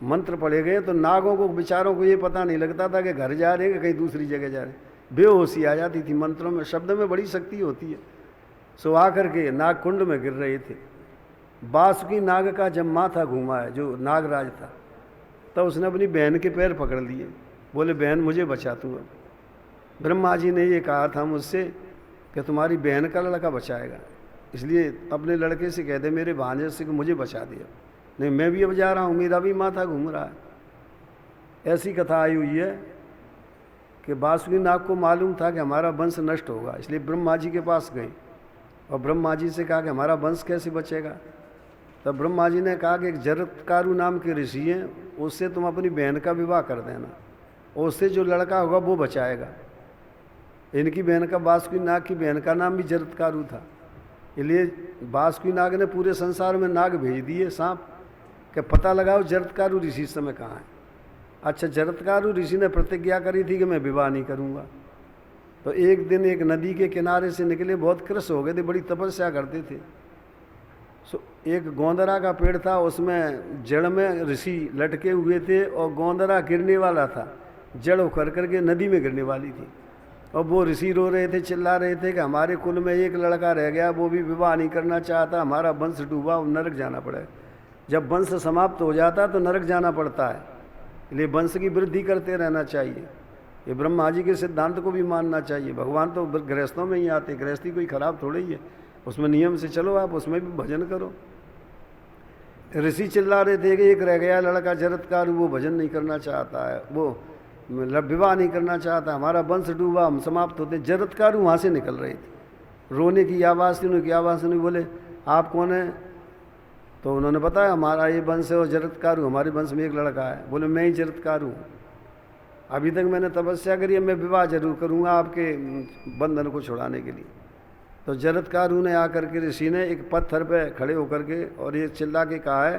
मंत्र पढ़े गए तो नागों को बेचारों को ये पता नहीं लगता था कि घर जा रहे हैं कि कहीं दूसरी जगह जा रहे हैं, बेहोशी आ जाती थी। मंत्रों में शब्द में बड़ी शक्ति होती है। सो आकर के नाग कुंड में गिर रहे थे। बासुकी नाग का जब माथा घूमा है, जो नागराज था, तब उसने अपनी बहन के पैर पकड़ लिए, बोले बहन मुझे बचा तू। ब्रह्मा जी ने ये कहा था मुझसे कि तुम्हारी बहन का लड़का बचाएगा, इसलिए अपने लड़के से कह दे मेरे भांजे से कि मुझे बचा दिया, नहीं मैं भी अब जा रहा हूँ, मेरा भी माथा घूम रहा है। ऐसी कथा आई हुई है कि बासुकी नाग को मालूम था कि हमारा वंश नष्ट होगा, इसलिए ब्रह्मा जी के पास गई और ब्रह्मा जी से कहा कि हमारा वंश कैसे बचेगा। तब ब्रह्मा जी ने कहा कि एक जरत्कारु नाम के ऋषि हैं, उससे तुम अपनी बहन का विवाह कर देना, और उससे जो लड़का होगा वो बचाएगा। इनकी बहन का, बासुकी नाग की बहन का नाम भी जरत्कारु था। इसलिए बासुकी नाग ने पूरे संसार में नाग भेज दिए सांप कि पता लगाओ जरत्कारु ऋषि इस समय कहाँ है। अच्छा, जरत्कारु ऋषि ने प्रतिज्ञा करी थी कि मैं विवाह नहीं करूँगा। तो एक दिन एक नदी के किनारे से निकले, बहुत कृष हो गए थे, बड़ी तपस्या करते थे। सो एक गोंदरा का पेड़ था, उसमें जड़ में ऋषि लटके हुए थे और गोंदरा गिरने वाला था, जड़ उखड़ करके नदी में गिरने वाली थी। और वो ऋषि रो रहे थे, चिल्ला रहे थे कि हमारे कुल में एक लड़का रह गया, वो भी विवाह नहीं करना चाहता, हमारा वंश डूबा, नरक जाना पड़े। जब वंश समाप्त हो जाता तो नरक जाना पड़ता है, इसलिए वंश की वृद्धि करते रहना चाहिए। ये ब्रह्मा जी के सिद्धांत को भी मानना चाहिए। भगवान तो गृहस्थों में ही आते, गृहस्थी कोई खराब थोड़ी ही है, उसमें नियम से चलो, आप उसमें भी भजन करो। ऋषि चिल्ला रहे थे कि एक रह गया लड़का जरत्कारु, वो भजन नहीं करना चाहता है, वो विवाह नहीं करना चाहता, हमारा वंश डूबा, हम समाप्त होते। जरत्कारु वहाँ से निकल रहे थे, रोने की आवाज़ थी, उनकी आवाज़ सुनी। बोले आप कौन है? तो उन्होंने बताया हमारा ये वंश है और जरत्कारु, हमारे वंश में एक लड़का है। बोले मैं ही जरत्कारु हूँ, अभी तक मैंने तपस्या करी है, मैं विवाह जरूर करूँगा आपके बंधन को छुड़ाने के लिए। तो जरत्कारु ने आकर के ऋषि ने एक पत्थर पे खड़े होकर के और ये चिल्ला के कहा है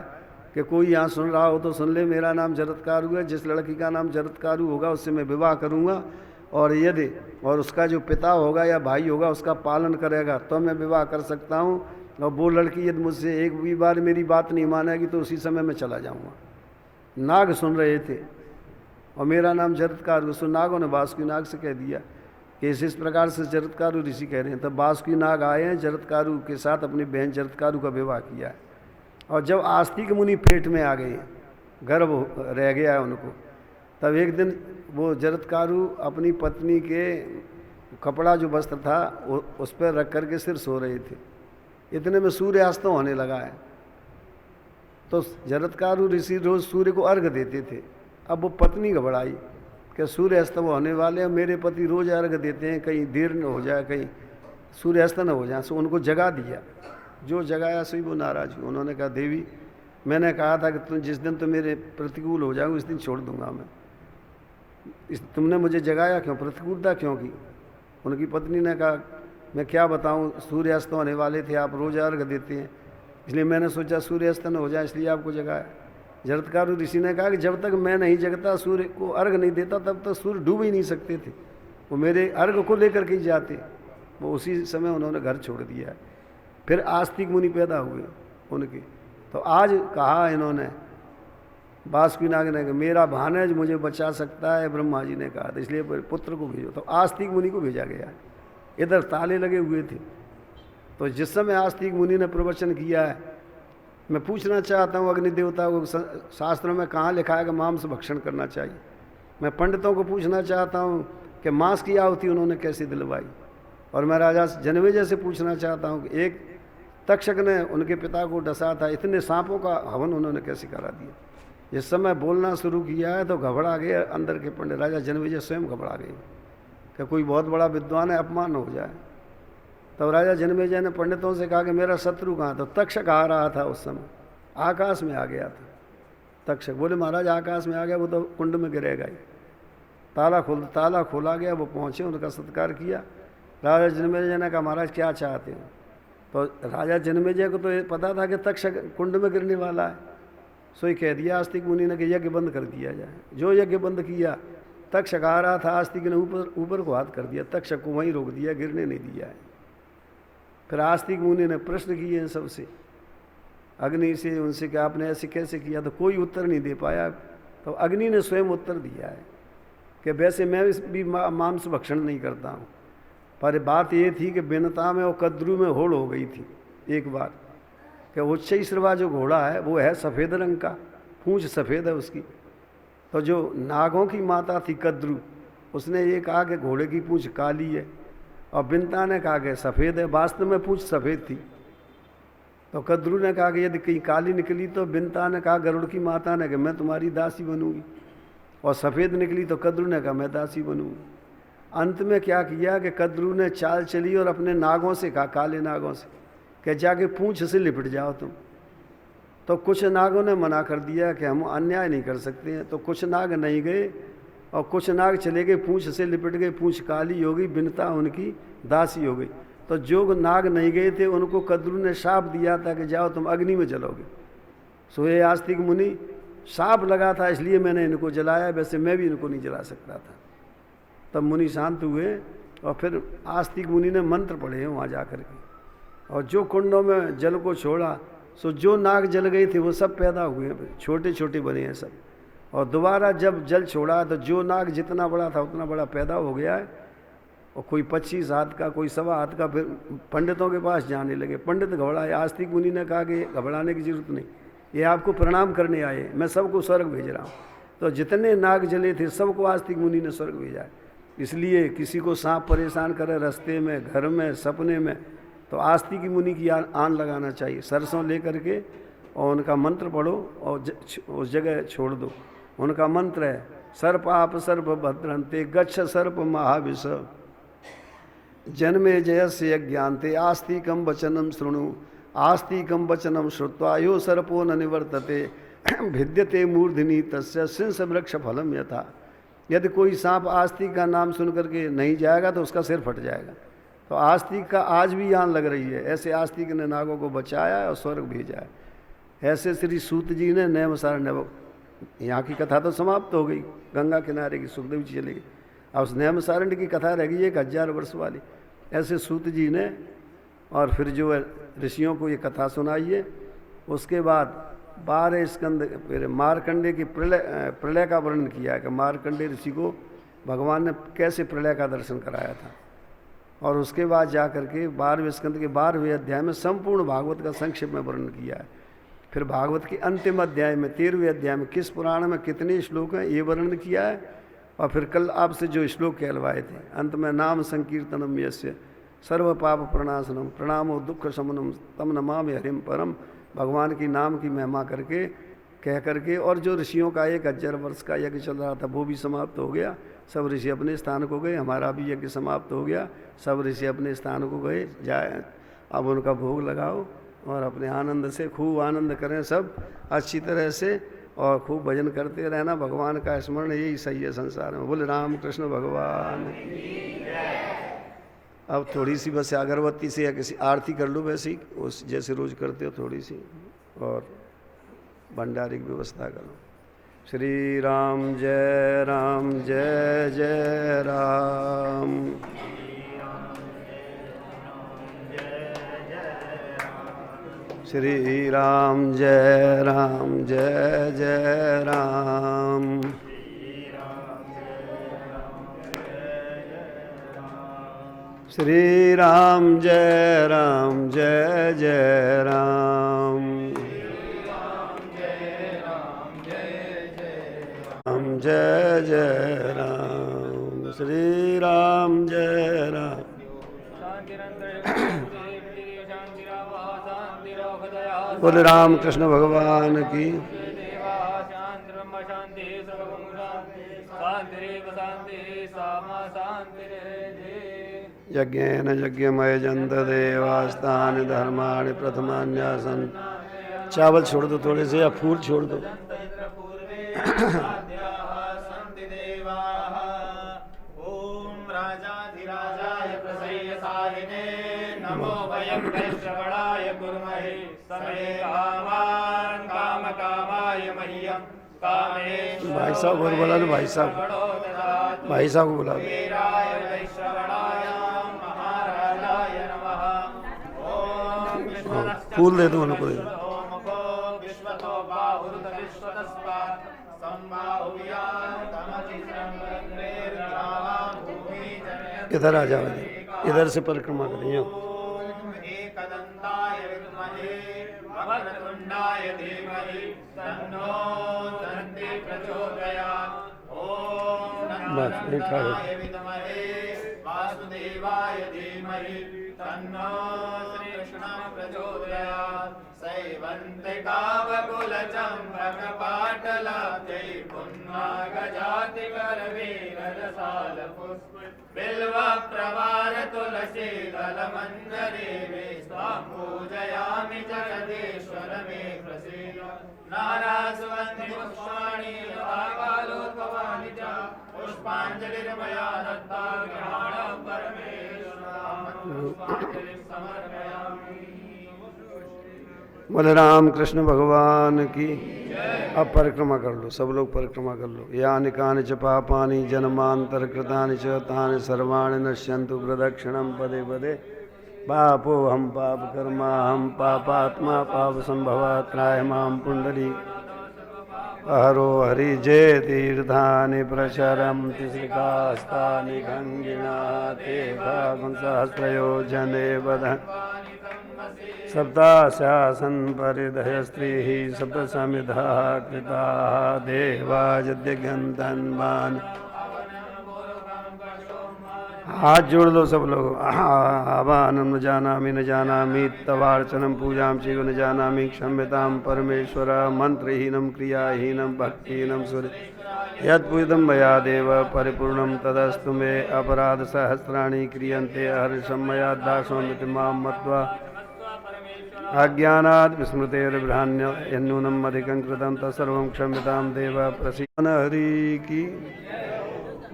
कि कोई यहाँ सुन रहा हो तो सुन ले, मेरा नाम जरत्कारु है, जिस लड़की का नाम जरत्कारु होगा उससे मैं विवाह करूँगा, और यदि और उसका जो पिता होगा या भाई होगा उसका पालन करेगा तो मैं विवाह कर सकता हूँ, और वो लड़की यदि मुझसे एक भी बार मेरी बात नहीं मानेगी तो उसी समय मैं चला जाऊँगा। नाग सुन रहे थे और मेरा नाम जरत्कारु। सो नागों ने बासुकी नाग से कह दिया कि इस प्रकार से जरत्कारु ऋषि कह रहे हैं। तब बासुकी नाग आए हैं, जरत्कारु के साथ अपनी बहन जरत्कारु का विवाह किया है। और जब आस्तिक मुनि पेट में आ गए, गर्भ रह गया है उनको, तब एक दिन वो जरत्कारु अपनी पत्नी के कपड़ा जो वस्त्र था उस पर रख करके सिर सो रहे थे। इतने में सूर्यास्त होने लगा है। तो जरत्कारु ऋषि रोज सूर्य को अर्घ देते थे। अब वो पत्नी घबराई कि सूर्यास्त होने वाले हैं, मेरे पति रोज अर्घ देते हैं, कहीं देर न हो जाए, कहीं सूर्यास्त न हो जाए। सो उनको जगा दिया। जो जगाया सही वो नाराज हुई। उन्होंने कहा, देवी मैंने कहा था कि तुम जिस दिन तो मेरे प्रतिकूल हो जाओगे उस दिन छोड़ दूंगा मैं। तुमने मुझे जगाया क्यों, प्रतिकूलता क्यों की? उनकी पत्नी ने कहा, मैं क्या बताऊं, सूर्यास्त होने वाले थे, आप रोज अर्घ देते हैं, इसलिए मैंने सोचा सूर्यास्त न हो जाए इसलिए आपको जगाया। जरत्कारु ऋषि ने कहा कि जब तक मैं नहीं जगता, सूर्य को अर्घ नहीं देता, तब तक सूर्य डूब ही नहीं सकते थे। वो मेरे अर्घ को लेकर के ही जाते। वो उसी समय उन्होंने घर छोड़ दिया। फिर आस्तिक मुनि पैदा हुए उनके। तो आज कहा इन्होंने बासुकीनाग ने कि मेरा भानज मुझे बचा सकता है, ब्रह्मा जी ने कहा था, इसलिए पुत्र को भेजो। तो आस्तिक मुनि को भेजा गया। इधर ताले लगे हुए थे। तो जिस समय आस्तिक मुनि ने प्रवचन किया है, मैं पूछना चाहता हूँ अग्नि देवता को, शास्त्रों में कहाँ लिखा है कि मांस भक्षण करना चाहिए? मैं पंडितों को पूछना चाहता हूँ कि मांस की आहुति उन्होंने कैसे दिलवाई? और मैं राजा जनमेजय से पूछना चाहता हूँ कि एक तक्षक ने उनके पिता को डसा था, इतने सांपों का हवन उन्होंने कैसे करा दिया? जिस समय बोलना शुरू किया है तो घबरा गए अंदर के पंडित। राजा जनमेजय स्वयं घबरा गए कि कोई बहुत बड़ा विद्वान है, अपमान हो जाए। तब राजा जनमेजय ने पंडितों से कहा कि मेरा शत्रु कहाँ? तो तक्षक आ रहा था उस समय, आकाश में आ गया था तक्षक। बोले महाराज आकाश में आ गया, वो तो कुंड में गिरेगा ही। ताला खोला गया, वो पहुँचे, उनका सत्कार किया। राजा जनमेजय ने कहा, महाराज क्या चाहते हैं? तो राजा जनमेजय को तो ये पता था कि तक्षक कुंड में गिरने वाला है। सो ही कह दिया आस्तिक मुनि ने कि यज्ञ बंद कर दिया जाए। जो यज्ञ बंद किया, तक्षक आ रहा था, आस्तिक ने ऊपर को हाथ कर दिया, तक्षक को वहीं रोक दिया, गिरने नहीं दिया है। फिर आस्तिक मुनि ने प्रश्न किए सबसे, अग्नि से, उनसे कि आपने ऐसे कैसे किया? तो कोई उत्तर नहीं दे पाया। तो अग्नि ने स्वयं उत्तर दिया है कि वैसे मैं भी मांस भक्षण नहीं करता हूँ, पर बात ये थी कि बिनता में और कद्रू में होड़ हो गई थी एक बार कि उच्चैश्रवा जो घोड़ा है वो है सफ़ेद रंग का, पूंछ सफ़ेद है उसकी। तो जो नागों की माता थी कद्रू, उसने ये कहा कि घोड़े की पूंछ काली है, और बिनता ने कहा कि सफ़ेद है। वास्तव में पूंछ सफ़ेद थी। तो कद्रू ने कहा कि यदि कहीं काली निकली, तो बिनता ने कहा गरुड़ की माता ने कि मैं तुम्हारी दासी बनूंगी, और सफ़ेद निकली तो कद्रू ने कहा मैं दासी बनूंगी। अंत में क्या किया कि कद्रू ने चाल चली और अपने नागों से कहा, काले नागों से, कि जाके पूंछ से लिपट जाओ तुम। तो कुछ नागों ने मना कर दिया कि हम अन्याय नहीं कर सकते हैं। तो कुछ नाग नहीं गए और कुछ नाग चले गए, पूंछ से लिपट गए, पूंछ काली हो गई, बिनता उनकी दासी हो गई। तो जो नाग नहीं गए थे उनको कद्रू ने शाप दिया था कि जाओ तुम अग्नि में जलोगे। सो ये आस्तिक मुनि, शाप लगा था इसलिए मैंने इनको जलाया, वैसे मैं भी इनको नहीं जला सकता था। तब मुनि शांत हुए और फिर आस्तिक मुनि ने मंत्र पढ़े वहाँ जा कर के, और जो कुंडों में जल को छोड़ा, सो जो नाग जल गए थे वो सब पैदा हुए, छोटे छोटे बने हैं सब। और दोबारा जब जल छोड़ा तो जो नाग जितना बड़ा था उतना बड़ा पैदा हो गया है, और कोई 25 हाथ का, कोई 1.25 हाथ का। फिर पंडितों के पास जाने लगे, पंडित घबराए। आस्तिक मुनि ने कहा कि घबराने की जरूरत नहीं, ये आपको प्रणाम करने आए, मैं सबको स्वर्ग भेज रहा हूँ। तो जितने नाग जले थे सबको आस्तिक मुनि ने स्वर्ग भेजा है। इसलिए किसी को सांप परेशान करे रास्ते में, घर में, सपने में, तो आस्तिक मुनि की आन लगाना चाहिए, सरसों ले करके, और उनका मंत्र पढ़ो और उस जगह छोड़ दो। उनका मंत्र है, सर्प आप सर्प भद्रंते गच्छ सर्प महाविष जन्मे जयस्य यज्ञान्ते आस्तिकम वचनम शृणु आस्तिकम वचनम श्रुत्वा यो सर्पो न निवर्तते भिद्यते मूर्धनि तस्य सिंस वृक्ष फलम यथा। यदि कोई सांप आस्तिक का नाम सुन करके नहीं जाएगा तो उसका सिर फट जाएगा। तो आस्तिक का आज भी यान लग रही है। ऐसे आस्तिक ने नागों को बचाया और स्वर्ग भेजा है। ऐसे श्री सूत जी ने नैमिषारण्य, यहाँ की कथा तो समाप्त हो गई, गंगा किनारे की सुखदेव जी चले गए, अब उस नैमिषारण्य की कथा रह गई 1000 वर्ष वाली। ऐसे सूत जी ने और फिर जो ऋषियों को ये कथा सुनाई है। उसके बाद 12 स्कंद फिर मार्कंडे की प्रलय का वर्णन किया है कि मार्कंडे ऋषि को भगवान ने कैसे प्रलय का दर्शन कराया था। और उसके बाद जा कर के 12वें स्कंद के 12वें अध्याय में संपूर्ण भागवत का संक्षेप में वर्णन किया है। फिर भागवत के अंतिम अध्याय में 13वें अध्याय में किस पुराण में कितने श्लोक हैं ये वर्णन किया है। और फिर कल आपसे जो श्लोक कहलवाए थे अंत में, नाम संकीर्तनम यस्य सर्व पाप प्रणाशनम प्रणामो दुख शमनम तम नमामि हरिम परम। भगवान की नाम की महिमा करके कह करके, और जो ऋषियों का 1000 वर्ष का यज्ञ चल रहा था वो भी समाप्त हो गया। सब ऋषि अपने स्थान को गए, हमारा भी यज्ञ समाप्त हो गया, सब ऋषि अपने स्थान को गए। जाए अब उनका भोग लगाओ और अपने आनंद से खूब आनंद करें सब अच्छी तरह से, और खूब भजन करते रहना। भगवान का स्मरण यही सही है संसार में। बोले राम कृष्ण भगवान की। अब थोड़ी सी बस अगरबत्ती से या किसी आरती कर लो वैसे ही, उस जैसे रोज करते हो थोड़ी सी, और भंडारी की व्यवस्था करो। श्री राम जय जय राम। श्री राम जय जय राम। श्री राम जय जय राम। राम जय जय राम। श्री राम जय राम। बोले राम कृष्ण भगवान की। यज्ञेन यज्ञमय जंत देवास्तानि धर्माणि प्रथमान्यासन। चावल छोड़ दो थोड़े से, या फूल छोड़ दो। नमो वयं वैश्रवणाय कुर्महे समे कामान् कामकामाय मह्यं कामेश्वरो। भाई साहब और बोला दो, भाई साहब, भाई साहब को बुला दो। वैश्रवणाय महाराजाय नमः। ओम फूल दे दो उनको। विश्वतो बाहुरुत विश्वतस्मात् संबाहुयात् तमचित्रं वरेर्यावां भूमि जनयति। इधर आ जाओ, इधर से परिक्रमा करिए। एकदन्ताय विद्महे वक्रतुण्डाय धीमहि तन्नो दन्ति प्रचोदयात्। ओम नमः विद्महे वासुदेवाय धीमहि तन्नो श्रीकृष्णः प्रचोदयात्। सैवन्तिकावकुलचम्पकपाटलाब्जै पुन्नागजातिकरवीररसालपुष्प बिल्वप्रवार तुलसीदलमञ्जरी स्वां पूजयामि जगदीश्वर मे प्रसीद। नारासुगन्धि पुष्पाणि लोकालोकवानि च पुष्पाञ्जलिर्मया दत्ता गृहाणं परमेश्वरामपुष्पाञ्जलिं समर्पयामि। बोले राम कृष्ण भगवान की। अब परिक्रमा कर लो, सब लोग परिक्रमा कर लो। यानि कानि च पापानि जन्मांतर कृतानि च तानि सर्वाणि नश्यन्तु प्रदक्षिणं पदे पदे। पापो हम पाप कर्मा हम पापात्मा पाप संभवा त्राय मां पुंडरी हरो हरि जय तीर्थानि प्रचरं तिसृकास्तानि गंगिणा ते भागं सहस्रयोजने वद। सप्ताशासन परिधय स्त्रीः सप्तसमिधा कृताः देवा यज्ञन्तन्वान्। हाथ जोड़ दो सब लोग। आवाहनं न जानामि तवार्चनं पूजां चैव न जानामि क्षम्यतां परमेश्वर। मंत्रहीनं क्रियाहीनं भक्तिहीनं सूर्य यत्पूजितं मया देव परिपूर्णं तदस्तु मे। अपराधसहस्राणि क्रियन्ते हर्षं मया दासोऽमिति मां मत्वा। अज्ञानात् विस्मृतेर्भ्रान्य यन्नूनम् अधिकं कृतं तत्सर्वं क्षम्यतां देव प्रसीद। हरि की।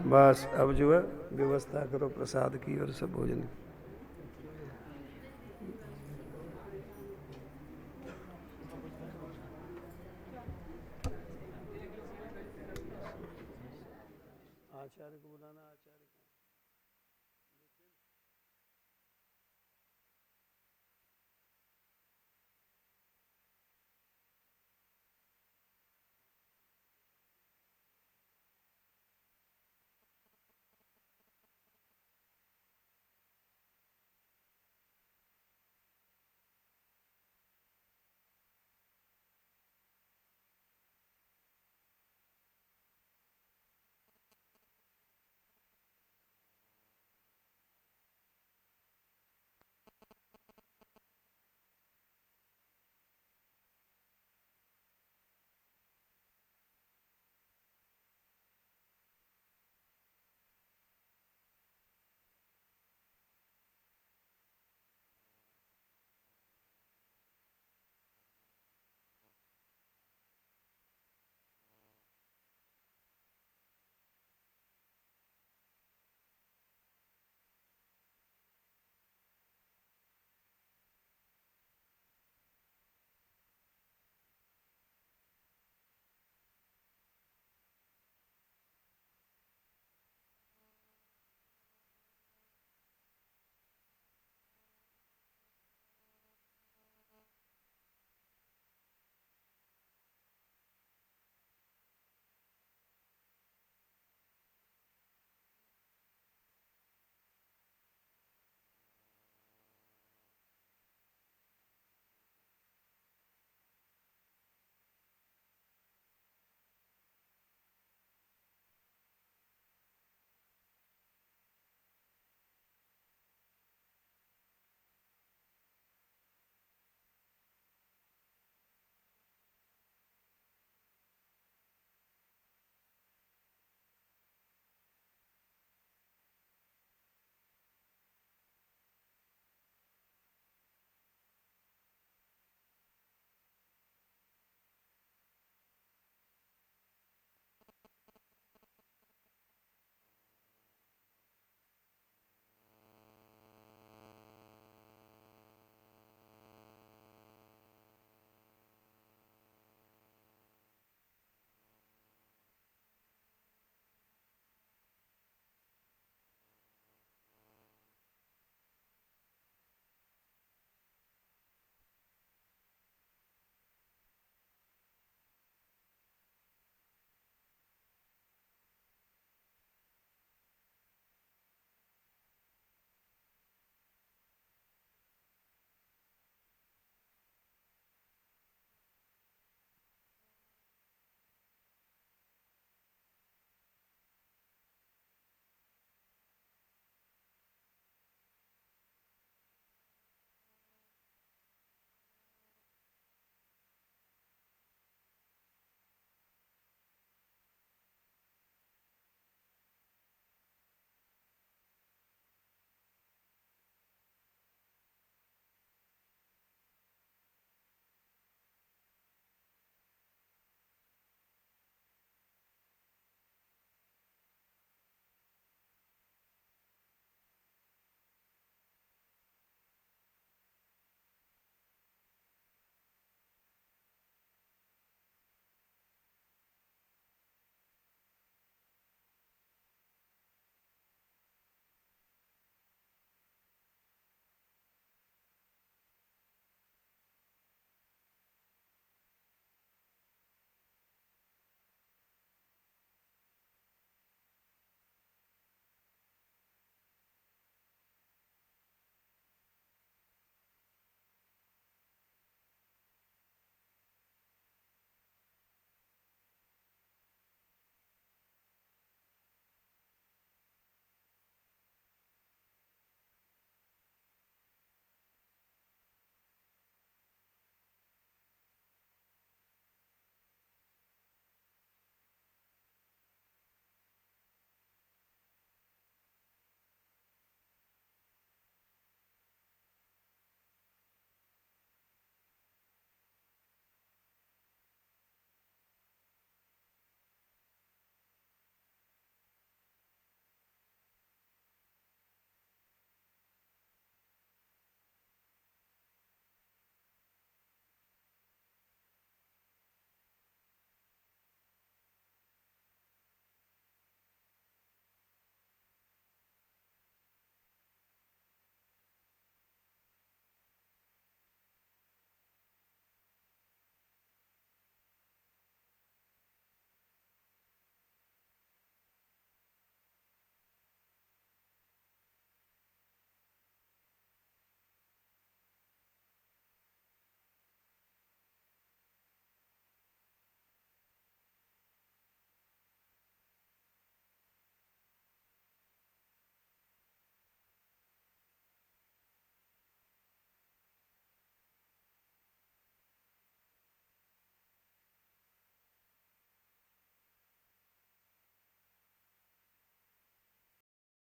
बस अब जो है व्यवस्था करो प्रसाद की और सब भोजन। आचार्य को बुलाना। आचार्य